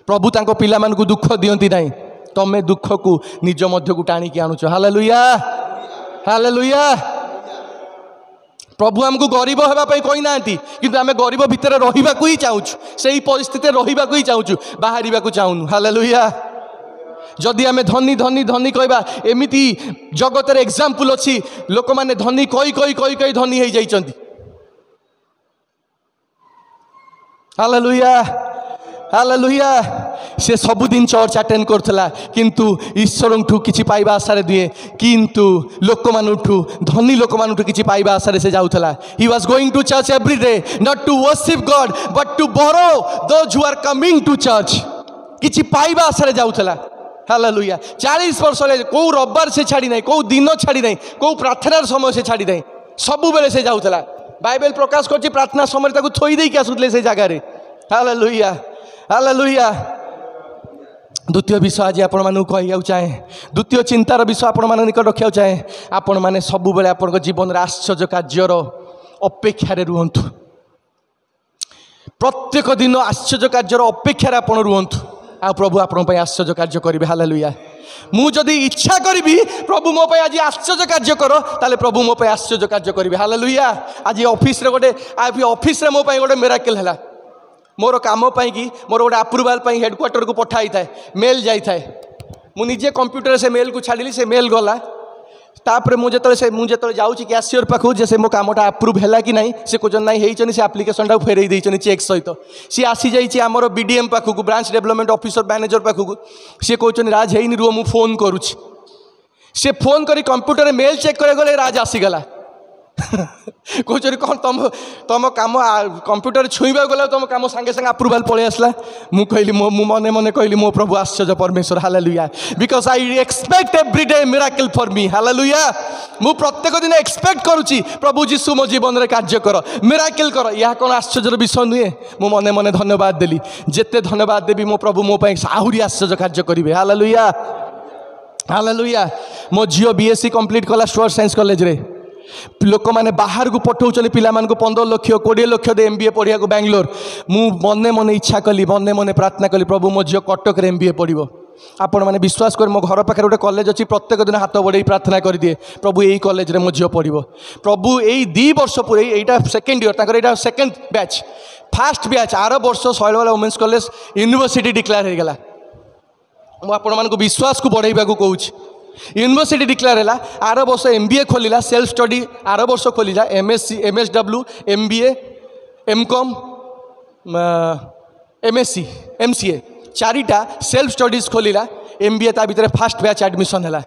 ପ୍ରଭୁ ତାଙ୍କ ପିଲାମାନଙ୍କୁ ଦୁଃଖ ଦିଅନ୍ତି ନାହିଁ, ତମେ ଦୁଃଖକୁ ନିଜ ମଧ୍ୟକୁ ଟାଣିକି ଆଣୁଛ। Hallelujah hallelujah. ପ୍ରଭୁ ଆମକୁ ଗରିବ ହେବା ପାଇଁ କହିନାହାନ୍ତି, କିନ୍ତୁ ଆମେ ଗରିବ ଭିତରେ ରହିବାକୁ ହିଁ ଚାହୁଁଛୁ, ସେଇ ପରିସ୍ଥିତିରେ ରହିବାକୁ ହିଁ ଚାହୁଁଛୁ, ବାହାରିବାକୁ ଚାହୁଁନୁ। ହାଲେଲୁୟା। ଯଦି ଆମେ ଧନୀ ଧନୀ ଧନୀ କହିବା, ଏମିତି ଜଗତରେ ଏକ୍ଜାମ୍ପଲ ଅଛି, ଲୋକମାନେ ଧନୀ କହି ଧନୀ ହେଇଯାଇଛନ୍ତି। Hallelujah hallelujah. ସେ ସବୁଦିନ ଚର୍ଚ୍ଚ ଆଟେଣ୍ଡ କରୁଥିଲା, କିନ୍ତୁ ଈଶ୍ୱରଙ୍କଠୁ କିଛି ପାଇବା ଆଶାରେ ଦିଏ, କିନ୍ତୁ ଲୋକମାନଙ୍କଠୁ ଧନୀ ଲୋକମାନଙ୍କଠୁ କିଛି ପାଇବା ଆଶାରେ ସେ ଯାଉଥିଲା। He was going to church every day, not to worship God but to borrow those who are coming to church. କିଛି ପାଇବା ଆଶାରେ ଯାଉଥିଲା। ହାଲେଲୁୟା। 40 ବର୍ଷରେ କେଉଁ ରବିବାର ସେ ଛାଡ଼ି ନାହିଁ, କେଉଁ ଦିନ ଛାଡ଼ି ନାହିଁ, କେଉଁ ପ୍ରାର୍ଥନାର ସମୟ ସେ ଛାଡ଼ି ନାହିଁ, ସବୁବେଳେ ସେ ଯାଉଥିଲା। ବାଇବେଲ ପ୍ରକାଶ କରୁଛି ପ୍ରାର୍ଥନା ସମୟରେ ତାକୁ ଥୋଇ ଦେଇକି ଆସୁଥିଲେ ସେ ଜାଗାରେ। Hallelujah hallelujah. ଦ୍ୱିତୀୟ ବିଷୟ ଆଜି ଆପଣମାନଙ୍କୁ କହିବାକୁ ଚାହେଁ, ଦ୍ୱିତୀୟ ଚିନ୍ତାର ବିଷୟ ଆପଣମାନଙ୍କ ନିକଟ ରଖିବାକୁ ଚାହେଁ। ଆପଣମାନେ ସବୁବେଳେ ଆପଣଙ୍କ ଜୀବନରେ ଆଶ୍ଚର୍ଯ୍ୟ କାର୍ଯ୍ୟର ଅପେକ୍ଷାରେ ରୁହନ୍ତୁ। ପ୍ରତ୍ୟେକ ଦିନ ଆଶ୍ଚର୍ଯ୍ୟ କାର୍ଯ୍ୟର ଅପେକ୍ଷାରେ ଆପଣ ରୁହନ୍ତୁ, ଆଉ ପ୍ରଭୁ ଆପଣଙ୍କ ପାଇଁ ଆଶ୍ଚର୍ଯ୍ୟ କାର୍ଯ୍ୟ କରିବେ। ହାଲେଲୁୟା। ମୁଁ ଯଦି ଇଚ୍ଛା କରିବି ପ୍ରଭୁ ମୋ ପାଇଁ ଆଜି ଆଶ୍ଚର୍ଯ୍ୟ କାର୍ଯ୍ୟ କର, ତାହେଲେ ପ୍ରଭୁ ମୋ ପାଇଁ ଆଶ୍ଚର୍ଯ୍ୟ କାର୍ଯ୍ୟ କରିବେ। ହାଲେଲୁୟା। ଆଜି ଅଫିସରେ ମୋ ପାଇଁ ଗୋଟେ ମିରାକଲ ହେଲା। ମୋର କାମ ପାଇଁକି ମୋର ଗୋଟେ ଆପ୍ରୁଭାଲ ପାଇଁ ହେଡ଼କ୍ୱାର୍ଟରକୁ ପଠା ହେଇଥାଏ, ମେଲ୍ ଯାଇଥାଏ। ମୁଁ ନିଜେ କମ୍ପ୍ୟୁଟରରେ ସେ ମେଲ୍କୁ ଛାଡ଼ିଲି, ସେ ମେଲ୍ ଗଲା। ତାପରେ ମୁଁ ଯେତେବେଳେ ଯାଉଛି କ୍ୟାସିୟର ପାଖକୁ, ଯେ ସେ ମୋ କାମଟା ଆପ୍ରୁଭ୍ ହେଲା କି ନାହିଁ, ସେ କହୁଛନ୍ତି ନାହିଁ ହେଇଛନ୍ତି, ସେ ଆପ୍ଲିକେସନଟାକୁ ଫେରେଇ ଦେଇଛନ୍ତି ଚେକ୍ ସହିତ। ସିଏ ଆସିଯାଇଛି ଆମର BDM ପାଖକୁ, ବ୍ରାଞ୍ଚ ଡେଭଲପମେଣ୍ଟ ଅଫିସର ମ୍ୟାନେଜର ପାଖକୁ। ସିଏ କହୁଛନ୍ତି ରାଜ ହେଇନି, ରୁହ ମୁଁ ଫୋନ୍ କରୁଛି। ସେ ଫୋନ୍ କରି କମ୍ପ୍ୟୁଟରରେ ମେଲ୍ ଚେକ୍ କରିବାକୁ ଗଲେ ରାଜ ଆସିଗଲା। କହୁଛନ୍ତି କ'ଣ ତମ କାମ କମ୍ପ୍ୟୁଟରରେ ଛୁଇଁବାକୁ ଗଲା, ତମ କାମ ସାଙ୍ଗେ ସାଙ୍ଗେ ଆପ୍ରୁଭାଲ ପଳେଇ ଆସିଲା। ମୁଁ କହିଲି, ମୁଁ ମନେ ମନେ କହିଲି, ମୋ ପ୍ରଭୁ ଆଶ୍ଚର୍ଯ୍ୟ ପରମେଶ୍ୱର। Hallelujah. Because I expect every day miracle for me. Hallelujah. ମୁଁ ପ୍ରତ୍ୟେକ ଦିନ ଏକ୍ସପେକ୍ଟ କରୁଛି ପ୍ରଭୁ ଯୀଶୁ ମୋ ଜୀବନରେ କାର୍ଯ୍ୟ କର, ମିରାକଲ କର। ଏହା କ'ଣ ଆଶ୍ଚର୍ଯ୍ୟର ବିଷୟ ନୁହେଁ? ମୁଁ ମନେ ମନେ ଧନ୍ୟବାଦ ଦେଲି। ଯେତେ ଧନ୍ୟବାଦ ଦେବି ମୋ ପ୍ରଭୁ ମୋ ପାଇଁ ଆହୁରି ଆଶ୍ଚର୍ଯ୍ୟ କାର୍ଯ୍ୟ କରିବେ। Hallelujah hallelujah. ମୋ ଝିଅ BSc କମ୍ପ୍ଲିଟ୍ କଲା ଷ୍ଟୁଆର୍ଟ ସାଇନ୍ସ କଲେଜରେ। लोक मैंने बाहर को पठाऊँ पिला 15 लाख 20 लाख दे MBA पढ़िया बैंगलोर मु मने मने इच्छा कली मने मने प्रार्थना कली प्रभु मो झील कटक MBA पढ़ो आपण मैंने विश्वास कर मो घर पाखे गोटे कॉलेज अच्छी प्रत्येक दिन हाथ बढ़े प्रार्थना कर दिए प्रभु यही कॉलेज रे मो झील पढ़ो प्रभु यही 2 वर्ष पूरे यहाँ सेकेंड इयर यहाँ सेकेंड बैच फास्ट बैच आर वर्ष Shailabala women's college university declare हो गला मुझे विश्वास को बढ़ाइबा को कहूँ यूनिवर्सिटी डिक्लेयर है आर वर्ष MBA खोलिला सेल्फ स्टडी आर वर्ष खोलिला MSc MSW MBA MCom MSc MCA 4टा सेल्फ स्टडीज खोलिला MBA ता भीतर फास्ट बैच एडमिशन है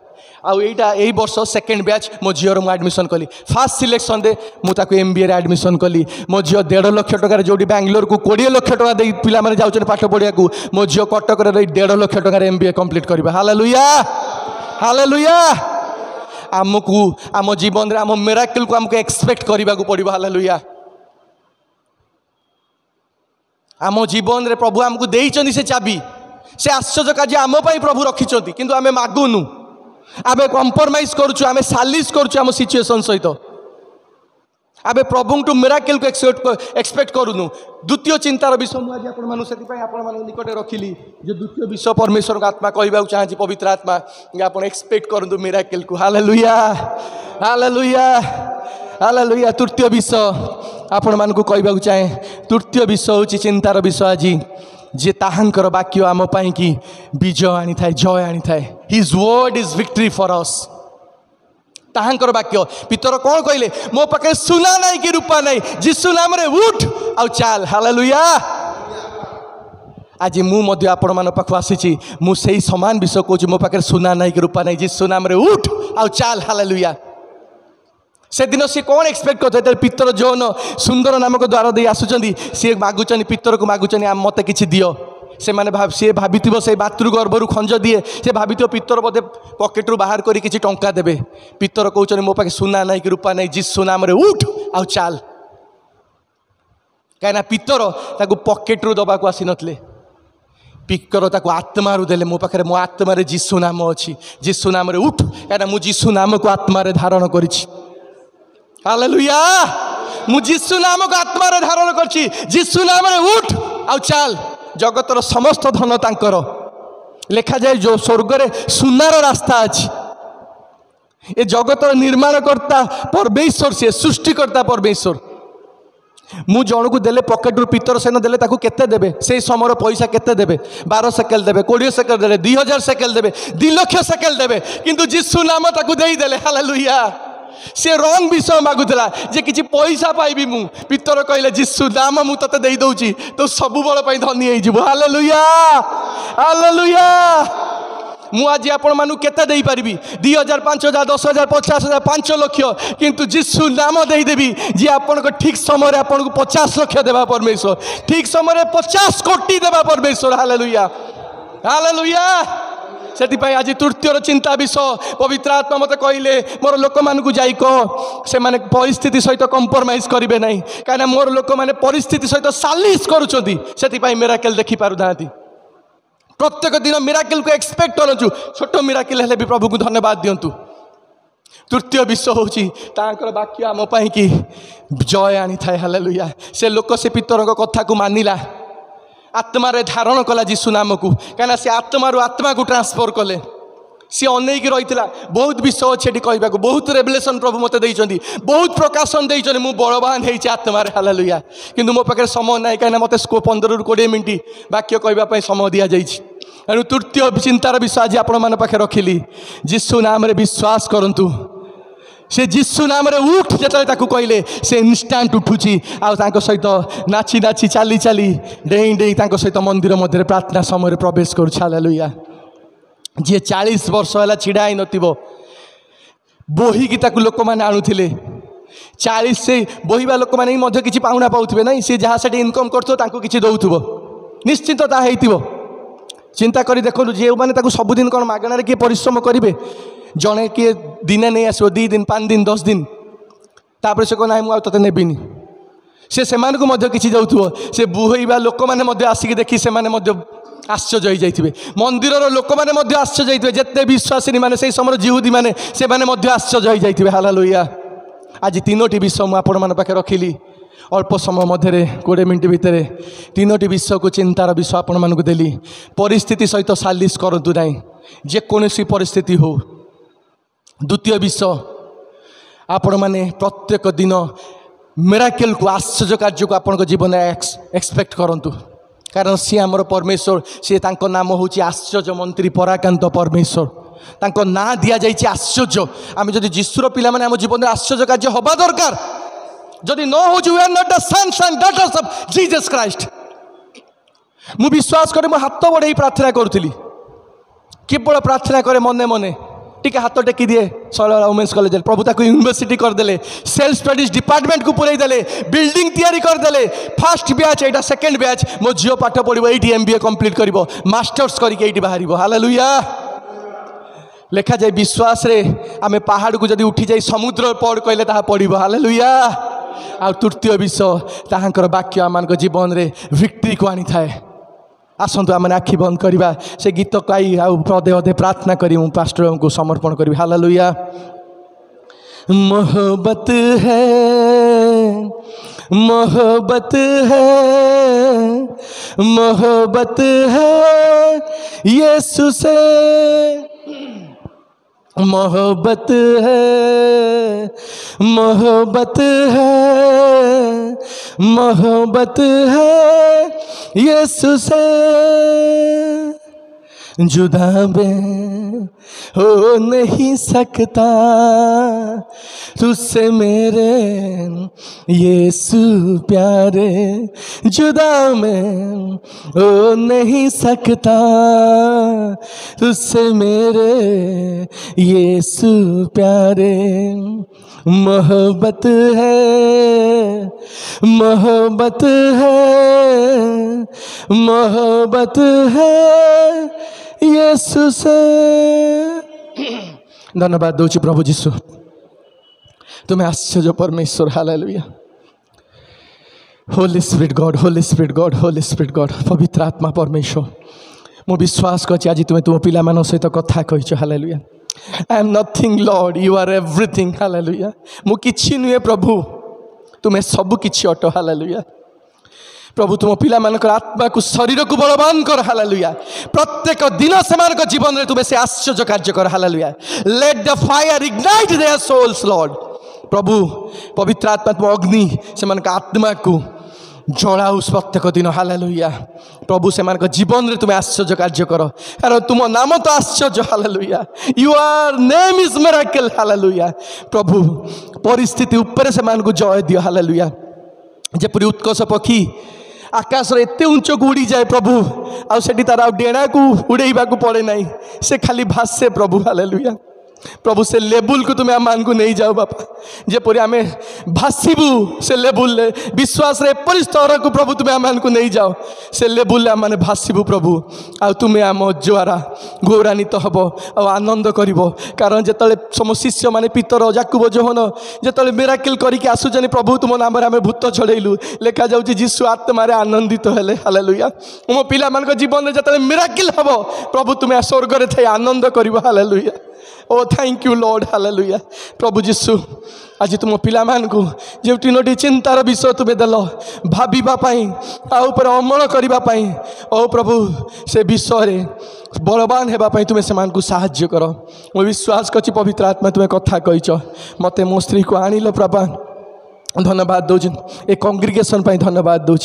यही वर्ष सेकेंड बैच मो झीर मुझे एडमिशन कली फास्ट सिलेक्शन दे मुझे MBA रे एडमिशन कली मो झील 1.5 लाख टकर जो बैंगलोर को 20 लाख टका दे पिला माने जाउछन पाठ पढ़िया को मो झील कटक रे 1.5 लाख टकर MBA कंप्लीट करबा हालेलुया हालेलुया आमको आम जीवन रे आम मिराकल को आमको एक्सपेक्ट करबा को पड़िबा हालेलुया आम जीवन रे प्रभु आमको देइचंदी से चाबी से आश्चर्य कार्य आम पाई प्रभु रखिचंदी किंतु आमे मागुनु आमे कॉम्प्रोमाइज करूछु आमे सालिस करूछु आम सिचुएशन सहित आमे प्रभु टू मिराकल को एक्सपेक्ट करूनु द्वितीय चिंतार विषय मुझे आपण निकटे रखिली जो द्वितीय विषय परमेश्वर को आत्मा कहवा चाहे पवित्र आत्मा आप एक्सपेक्ट करूँ मिराकल को हालेलुया हालेलुया हालेलुया तृतीय विषय आपण मानकु कहवा चाहे तृतीय विषय हूँ चिंतार विषय आज जे ताहांकर वाक्य आम पाई कि विजय आनी थाए जय आनी थाए his word is victory for us ताहांकर वाक्य पितर कौन कहले मो पाखे सुना नहीं कि रूपा नहीं जिसु नाम रे उठ आउ चाल हालेलुया आज मु आपण मान पाखु आसी मु सही समान विषय कहूँ मो पाखे सुना नहीं कि रूपा नहीं जिसु नाम रे उठ आउ चाल हालेलुया से दिन सी कौन एक्सपेक्ट करते पितर जौन सुंदर नामक द्वार दे आसुचंदी सी मागुचनी पितर को मागुचनी आम मते किछि दियो से माने सी भाभी से मातृगर्भर खंज दिए से भाभी पितर बोधे पकेट्रु बाहर करी किछि टंका देबे पितर कहउचनी मो पाखे सुना नहीं कि रूपा नहीं जिसु नाम रे उठ आउ चाल कहीं पितर ताकू पकेट्रु दबा को आसी नथले पिकर ताकू आत्मारू देले मो पाखे मो आत्मा रे जिसु नाम अच्छी जिसु नाम रे उठ कहीं मु जिसु नाम को आत्मा रे धारण करिछि हालेलुया मु जिसु नाम को आत्मा रे धारण करछि जिसु नाम रे उठ आउ चाल जगतर समस्त धन तांकर लेखा जाए जो स्वर्ग रे सुनार रास्ता अच्छी ये जगतर निर्माणकर्ता परमेश्वर से सृष्टिकर्ता परमेश्वर मु जन को देले पकेट्रु पितर सेन देले ताकू केते देबे से समय पैसा केते देबे 12 सेकेल देबे 20 सेकेल देबे 2000 सेकेल देबे 2 लाख सेकेल देबे किंतु जिसु नाम ताकू देई देले हालेलुया से रंग विषय मागुला जे किछि पैसा पाइबी मु पितर कहले जिसु नाम मु तते देई दउची तो सब बळ पई धनी होई जिवो हालेलुया हालेलुया मु आज आपण मानु केते देई परिबी 2000 5000 10000 50000 5 लाख किंतु जिसु नाम देई देबी जे आपण को ठीक समय आपण को 50 लाख देबा परमेश्वर ठीक समय 50 कोटी देबा परमेश्वर हालेलुया हालेलुया से आज तृतीय चिंता विषय पवित्र आत्मा मत कहले मोर लोक मानू जाई कह से माने परिस्थिति सहित कंप्रोमाइज करेंगे ना कहीं मोर लोक मैंने परिस्थिति सहित सालिश करुँच मिराकल देखी पार ना प्रत्येक दिन मिराकल को एक्सपेक्ट करूँ छोट मिराकल है भी प्रभु को धन्यवाद दिंतु तृतीय विषय हूँ वाक्य आम पाई कि जय आनी थाए हालेलुया से लोक से पितर कथा को मानिला आत्मा रे धारण कला जिसु नाम को कहीं से आत्मा रू आत्मा को ट्रांसफर कले सी अनेक रही बहुत विषय अच्छे कहवा बहुत रेवलेशन प्रभु मत देइचंदी बहुत प्रकाशन देइचंदी मु बलवान होइछि आत्मा रे हालेलुया किंतु मो पाखे समय ना कहीं मत 15 ରୁ 20 मिनट वाक्य कहवा समय दि जाइछि एणु तृतीय चिंतार विषय आज आपण मान पाखे रखिली जिसु नाम रे विश्वास करंतु से जिसु नाम रे उठ जेतले ताकू कहले से इन्स्टांट उठुची आ तांको सहित नाची नाची चाली चाली डेई डेई तांको सहित मंदिर मध्य प्रार्थना समय प्रवेश करू हालेलुया जी 40 वर्ष है छिड़ा ही नथिबो बोही की ताकू लोक माने आणुथिले 40 से बोहिबा लोक माने मध्य किछि पाउना पाउथिबे नहीं से जहाँ से इनकम करथो तांको किछि दउथबो निश्चित ता हेइथिबो चिंता करी देखो जे माने ताकू सबुदिन कोन मागणारे के परिश्रम करिवे जड़े किए दिने नहीं आसो 2 दिन 5 दिन 10 दिन तापर से कहना मुझे ते नेबिनी से किसी जाऊथो से बुहैबा लोक मैंने आसिक देखी से आश्चर्य हो जाइए मंदिर लोक मैंने आश्चर्य होते जिते विश्वासिनी मैंने से समय जिहुदी मैंने से आश्चर्य हो जाइए हालेलुया आज तीनोटी विषय मुझे आपण मान पाखे रखिली अल्प समय मध्य 20 मिनट भितर तीनोटी विषय को चिंतार विषय आपण मानक देली। परिस्थिति सहित सालिश करतु ना जेकोसी परिस्थिति हो। द्वितीय विषय आपण माने प्रत्येक दिन मिराकल को आश्चर्य कार्य को आपण जीवन एक्सपेक्ट करंतु कारण सी आमर परमेश्वर सी तांको नाम हूँ आश्चर्य मंत्री पराकांत परमेश्वर तांको ना दिया जाइए आश्चर्य। आम जदि जीशुर पिला माने आम जीवन आश्चर्य कार्य हवा दरकार जदि न हो we are not the sons and daughters of Jesus Christ. मु विश्वास करे मो हाथ बढ़े प्रार्थना करूली केवल प्रार्थना करे मने मने टिके हाथ टेकी दिए शैलवाला वुमेन्स कॉलेज प्रभु ताको यूनिवर्सिटी करदे सेल्फ स्टडीज डिपार्टमेंट को पुरई देले बिल्डिंग तैयारी करदे फर्स्ट बैच एटा सेकंड बैच मो झियो पाठ पढ़ो ये MBA कंप्लीट करिवो मास्टर्स करके ये बाहर हालेलुया। लेखा जाए विश्वास रे आमे पहाड़ को जदि उठी जाई समुद्र पढ़ कहले ताहा पढ़िबो हालेलुया। आ तृतीय विषय ताहांकर वाक्य आमानक जीवन रे विक्ट्री को आनी थाए। आसतु आम आखि बंद करवा से गीत गाई आ पदे पदे प्रार्थना करी मु पास्टर को समर्पण करी हालेलुया। मोहब्बत है मोहब्बत है मोहब्बत है यीशु से मोहब्बत है मोहब्बत है मोहब्बत है यीशु से जुदा मैं हो नहीं सकता तुझसे मेरे यीशु प्यारे जुदा मैं हो नहीं सकता तुझसे मेरे यीशु प्यारे मोहब्बत है मोहब्बत है मोहब्बत है यीशु से। धन्यवाद दूची प्रभु जीशु तुम्हें आश्चर्य परमेश्वर hallelujah. Holi spirit God Holi spirit God Holi spirit God पवित्र आत्मा परमेश्वर मु विश्वास करछि आज तुम्हें तुम पिला मान सहित कथा कहिछ hallelujah. I am nothing Lord you are everything hallelujah. मु किछि नुहे प्रभु तुम्हें सब किछि अट हालेलुया। प्रभु तुम पिला मानकर आत्मा को शरीर को बलवान कर हालेलुया। प्रत्येक दिन से जीवन में तुम्हें से आश्चर्य कार्य कर hallelujah. Let the fire ignite their souls Lord. प्रभु पवित्र आत्मा तुम अग्नि से आत्मा को जलाऊ प्रत्येक दिन हालेलुया। प्रभु से जीवन में तुम्हें आश्चर्य कार्य कर कारण तुम नाम तो आश्चर्य hallelujah. Your name is miracle hallelujah. प्रभु परिस्थिति ऊपर से जय दियो हालेलुया। जेपरि उत्कर्ष पक्षी आकाश एते उच्च को उड़ी जाए प्रभु आउे तार डेणा को उड़ेबा को पड़े ना से खाली भासे प्रभु हालेलुया। प्रभु से लेबुल को तुम्हें आम को नहीं जाओ बापा जेपरि आम भाषबू से लेबुल विश्वास एपरी स्तर को प्रभु तुम्हें आम को नहीं जाओ से लेबुल आम भाषबू प्रभु आ तुम्हें आम द्वारा गौरवान्वित हम आ आनंद कर कारण जिते सम शिष्य मैंने पितर जाकुब जोहन जिते मिराकल करके आसुचन प्रभु तुम नाम आम भूत छड़ेलु लेखा जाऊँ जीशु आत्मार आनंदित हेले हालेलुया। मो पिला मान जीवन में जिते मिराकल हम प्रभु तुम्हें स्वर्ग में थे आनंद कर hallelujah. Oh thank you Lord hallelujah. प्रभु जीशु आज तुम पिला मान को जो तीनोटी चिंतार विषय तुम्हें देल भावाई आपर अमल करने ओ प्रभु से विषय बलवान होगापी तुम्हें से साहाय्य कर। मुझे विश्वास कर पवित्र आत्मा तुम्हें कथा कहीच मत मो स्त्री को आणिल प्रभा धन्यवाद दूँ ए कंग्रिगेशन धन्यवाद दूँ।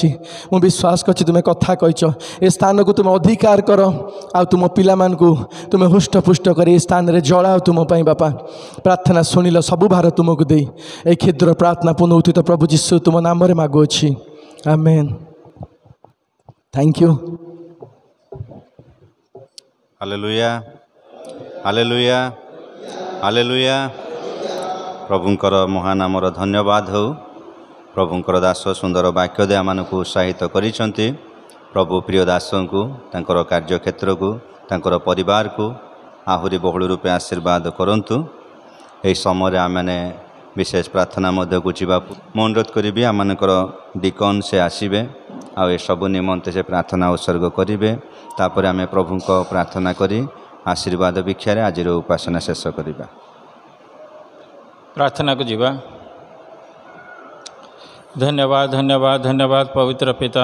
मु विश्वास कर तुम्हें कथा कहीच ए स्थान को तुम अधिकार कर आ तुम पिला को तुम्हें हुष्टपुष्ट कर ए स्थान रे जलाओ तुम बापा प्रार्थना शुणिल सबु भार तुमको दे ए क्षुद्र प्रार्थना पुनः प्रभु जीशु तुम नाम रे मागुअछि amen. Thank you hallelujah hallelujah hallelujah. प्रभुंकर महानामर धन्यवाद हो। प्रभुंकर दास सुंदर वाक्य दे आमानकु उत्साहित करिसंती। प्रभु प्रिय दास को तांकर कार्यक्षेत्र को तांकर परिवार को आहुरी बहुल रूपे आशीर्वाद करंतु। एही समय आमने विशेष प्रार्थना मध्य को जीवा मु अनुरोध करी आमनकर डिकन से आसबे आ ए सबु निमंते से प्रार्थना उत्सर्ग करेंगे। तापर आम प्रभु को प्रार्थना करी आशीर्वाद भिक्षार आज उपासना शेष करवा। प्रार्थना को जीवा। धन्यवाद धन्यवाद धन्यवाद पवित्र पिता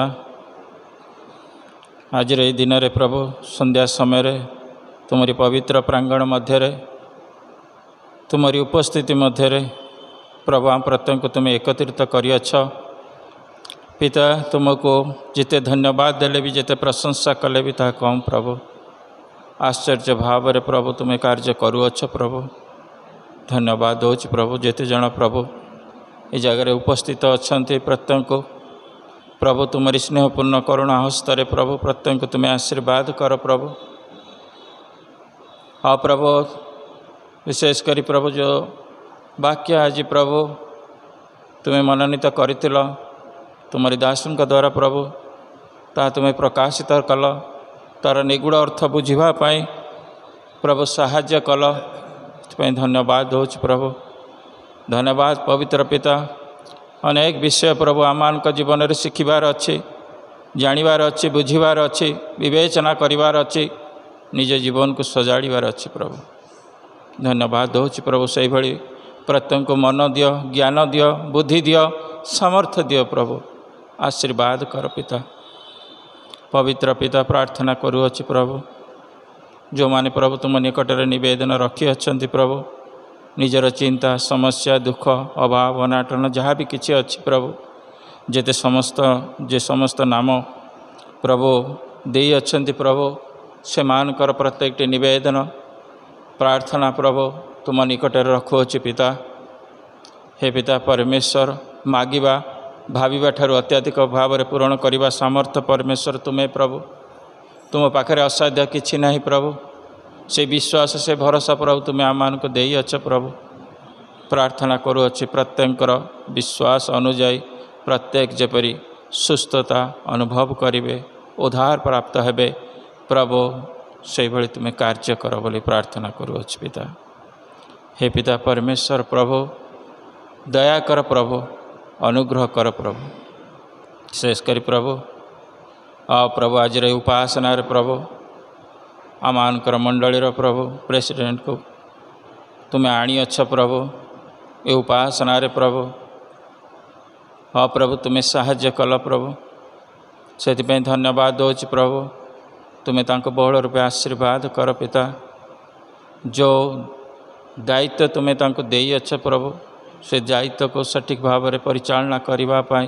आज ये दिन रे प्रभु संध्या समय रे तुमरी पवित्र प्रांगण मध्य रे तुमरी उपस्थिति मध्य रे प्रभु आम प्रत्येक को तुम्हें एकत्रित करियछ पिता तुमको जिते धन्यवाद देले भी जिते प्रशंसा कले भी ता कम प्रभु आश्चर्य भाव रे प्रभु तुम्हें कार्य करुअछ प्रभु धन्यवाद दौच प्रभु जेते जन प्रभु ये जगह उपस्थित अच्छा प्रत्येक को प्रभु तुम्हारी स्नेहपूर्ण करुणा हस्तरे प्रभु प्रत्येक को तुम्हें आशीर्वाद कर प्रभु हाँ प्रभु विशेष करी प्रभु जो वाक्य आज प्रभु तुम्हें मनोनीत कर तुम्हारी दासन का द्वारा प्रभु ता तुम्हें प्रकाशित कल तार निगूढ़ अर्थ बुझापी प्रभु साहाय्य कल धन्यवाद दूच प्रभु धन्यवाद पवित्र पिता अनेक विषय प्रभु आमान जीवन में शिखिबार अच्छी जानिबार अच्छी बुझीबार अच्छी विवेचना करिबार अच्छी निज जीवन को सजाड़िबार अच्छी प्रभु धन्यवाद दूच प्रभु से भली प्रत्येक को मन दियो ज्ञान दियो बुद्धि दियो सामर्थ्य दियो प्रभु आशीर्वाद कर पिता पवित्र पिता प्रार्थना करुअछि प्रभु जो माने प्रभु तुम निकट में निवेदन रखी अच्छा प्रभु निजर चिंता समस्या दुख अभाव अनाटन जहाँ भी किसी अच्छी प्रभु जेते समस्त नाम प्रभु दे अच्छा प्रभु से मानकर प्रत्येक निवेदन प्रार्थना प्रभु तुम निकट रखुअछि पिता हे पिता परमेश्वर मागिबा भाविबा ठारू अत्याधिक भाव में पूरण करने सामर्थ्य परमेश्वर तुम्हें प्रभु तुम पाखे असाध्य किछि नहीं प्रभु से विश्वास से भरोसा प्रभु तुम्हें आम को दे अच प्रभु प्रार्थना करुअछि प्रत्येक विश्वास अनुजाई प्रत्येक जेपरी सुस्थता अनुभव करेंगे उद्धार प्राप्त हेबे प्रभु से भली तुम्हें कार्य कर बोली प्रार्थना करुअछि पिता हे पिता परमेश्वर प्रभु दया कर प्रभु अनुग्रह कर प्रभु विशेष करी प्रभु प्रभु आज उपासना प्रभु आमानकर मंडलीर प्रभु प्रेसिडेंट को तुम्हें आनी अछ प्रभु ये उपासना प्रभु हाँ प्रभु तुम्हें साहाय्य कल प्रभु से धन्यवाद दूच प्रभु तुम्हें तांको बहुल रूपे आशीर्वाद कर पिता जो दायित्व तुम्हें तांको दे अछ प्रभु से दायित्व को सठिक भाव में परिचालना करने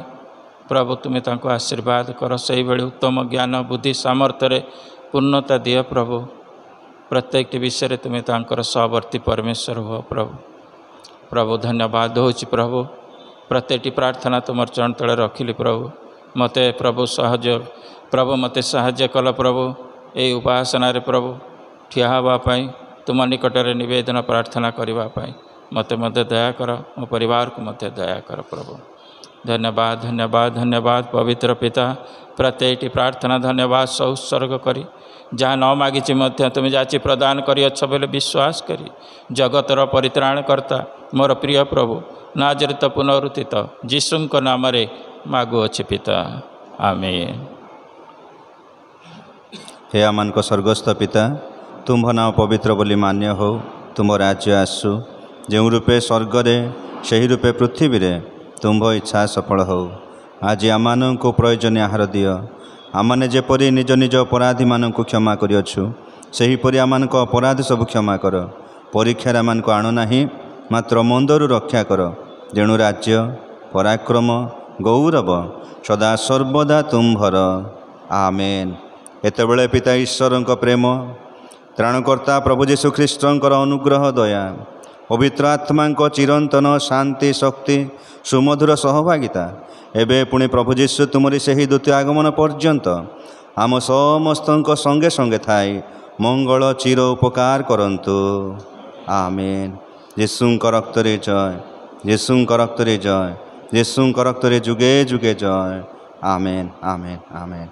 प्रभु तुम्हें तांको आशीर्वाद कर से उत्तम ज्ञान बुद्धि सामर्थ्य पूर्णता दिय प्रभु प्रत्येक विषय तुम्हें तांकर सहवर्ती परमेश्वर हो प्रभु प्रभु धन्यवाद दूच प्रभु प्रत्येक प्रार्थना तुम चरण तले रखिली प्रभु मते प्रभु सहयोग प्रभु मते साहाय्य कल प्रभु ये उपासना प्रभु ठिया हाँवाई तुम निकट में निवेदन प्रार्थना करने मते मध्य दया कर मो परिवार को मध्य दया कर प्रभु धन्यवाद धन्यवाद धन्यवाद पवित्र पिता प्रत्येक प्रार्थना धन्यवाद सह उत्सर्ग करी जहाँ न मागिची मध्य तुम्हें जाची प्रदान करियछ बोले विश्वास करी जगतर परित्राणकर्ता मोर प्रिय प्रभु नाजरित पुनरुत्थित जीशुଙ୍କ नामरे मागुअछि पिता आमेन। हे आमानक स्वर्गस्थ पिता तुम्भ नाम पवित्र बोली मान्य हो तुम राज्य आसु जो रूपे स्वर्गरे सही रूपे पृथ्वी रे तुम्भ इच्छा सफल हो आज आमान को प्रयोजन आहार दिय आमने जेपरी निज निज अपराधी मान को क्षमा करियछु सेहीपरि आमान को अपराध सब क्षमा कर परीक्षार आमान को आण नाही मात्र मंदरु रक्षा कर जेणु राज्य पराक्रम गौरव सदा सर्वदा तुम्भर आमेन। एतेबेले पिता ईश्वर प्रेम त्राणकर्ता प्रभु जीशु ख्रीष्टर अनुग्रह दया पवित्र आत्मा चिरंतन शांति शक्ति सुमधुर सहभागिता एबे पुणी प्रभु जीशु तुमरी से ही द्वितीय आगमन पर्यंत आम समस्त संगे संगे थाई मंगल चिर उपकार करंतु आमेन। यीशुଙ୍କ रक्तरे जय यीशुଙ୍କ रक्तरे जय यीशुଙ୍କ रक्तरे जुगे जुगे जय आमेन आमेन आमेन।